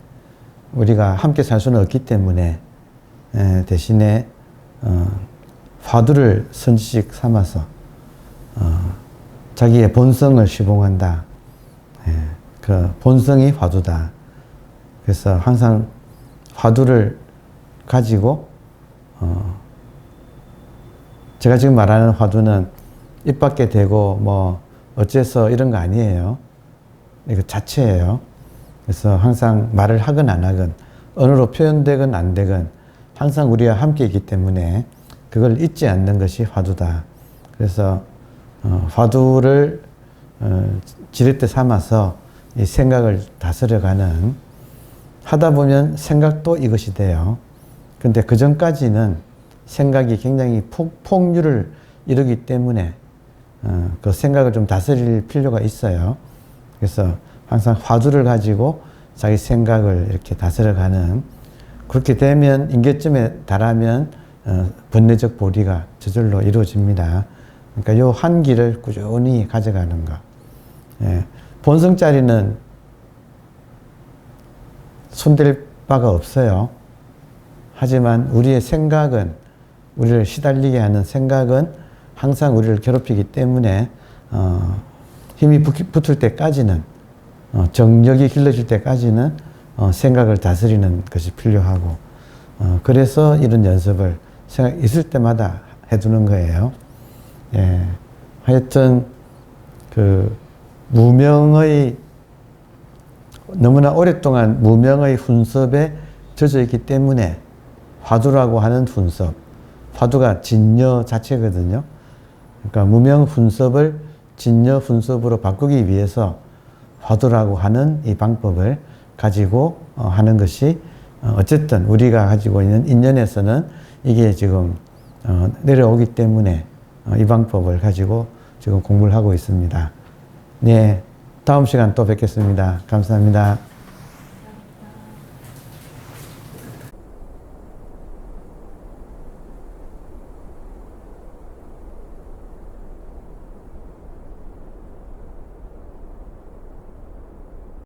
Speaker 1: 우리가 함께 살 수는 없기 때문에 대신에 화두를 선지식 삼아서 자기의 본성을 시봉한다. 그 본성이 화두다. 그래서 항상 화두를 가지고 제가 지금 말하는 화두는 입 밖에 대고 뭐 어째서 이런 거 아니에요. 이거 자체예요. 그래서 항상 말을 하건 안 하건, 언어로 표현되건 안 되건 항상 우리와 함께 있기 때문에 그걸 잊지 않는 것이 화두다. 그래서 화두를 지렛대 삼아서 이 생각을 다스려가는, 하다 보면 생각도 이것이 돼요. 근데 그 전까지는 생각이 굉장히 폭류를 이루기 때문에 그 생각을 좀 다스릴 필요가 있어요. 그래서 항상 화두를 가지고 자기 생각을 이렇게 다스려가는, 그렇게 되면 인계점에 달하면 번뇌적 보리가 저절로 이루어집니다. 그러니까 요 한 길을 꾸준히 가져가는 거. 본성짜리는 손댈 바가 없어요. 하지만 우리의 생각은, 우리를 시달리게 하는 생각은 항상 우리를 괴롭히기 때문에 힘이 붙을 때까지는, 정력이 길러질 때까지는 생각을 다스리는 것이 필요하고, 그래서 이런 연습을 생각 있을 때마다 해두는 거예요. 하여튼 그 무명의, 너무나 오랫동안 무명의 훈섭에 젖어 있기 때문에 화두라고 하는 훈섭, 화두가 진여 자체거든요. 그러니까 무명 훈섭을 진여 훈섭으로 바꾸기 위해서 화두라고 하는 이 방법을 가지고 하는 것이, 어쨌든 우리가 가지고 있는 인연에서는 이게 지금 내려오기 때문에 이 방법을 가지고 지금 공부를 하고 있습니다. 네, 다음 시간 또 뵙겠습니다. 감사합니다.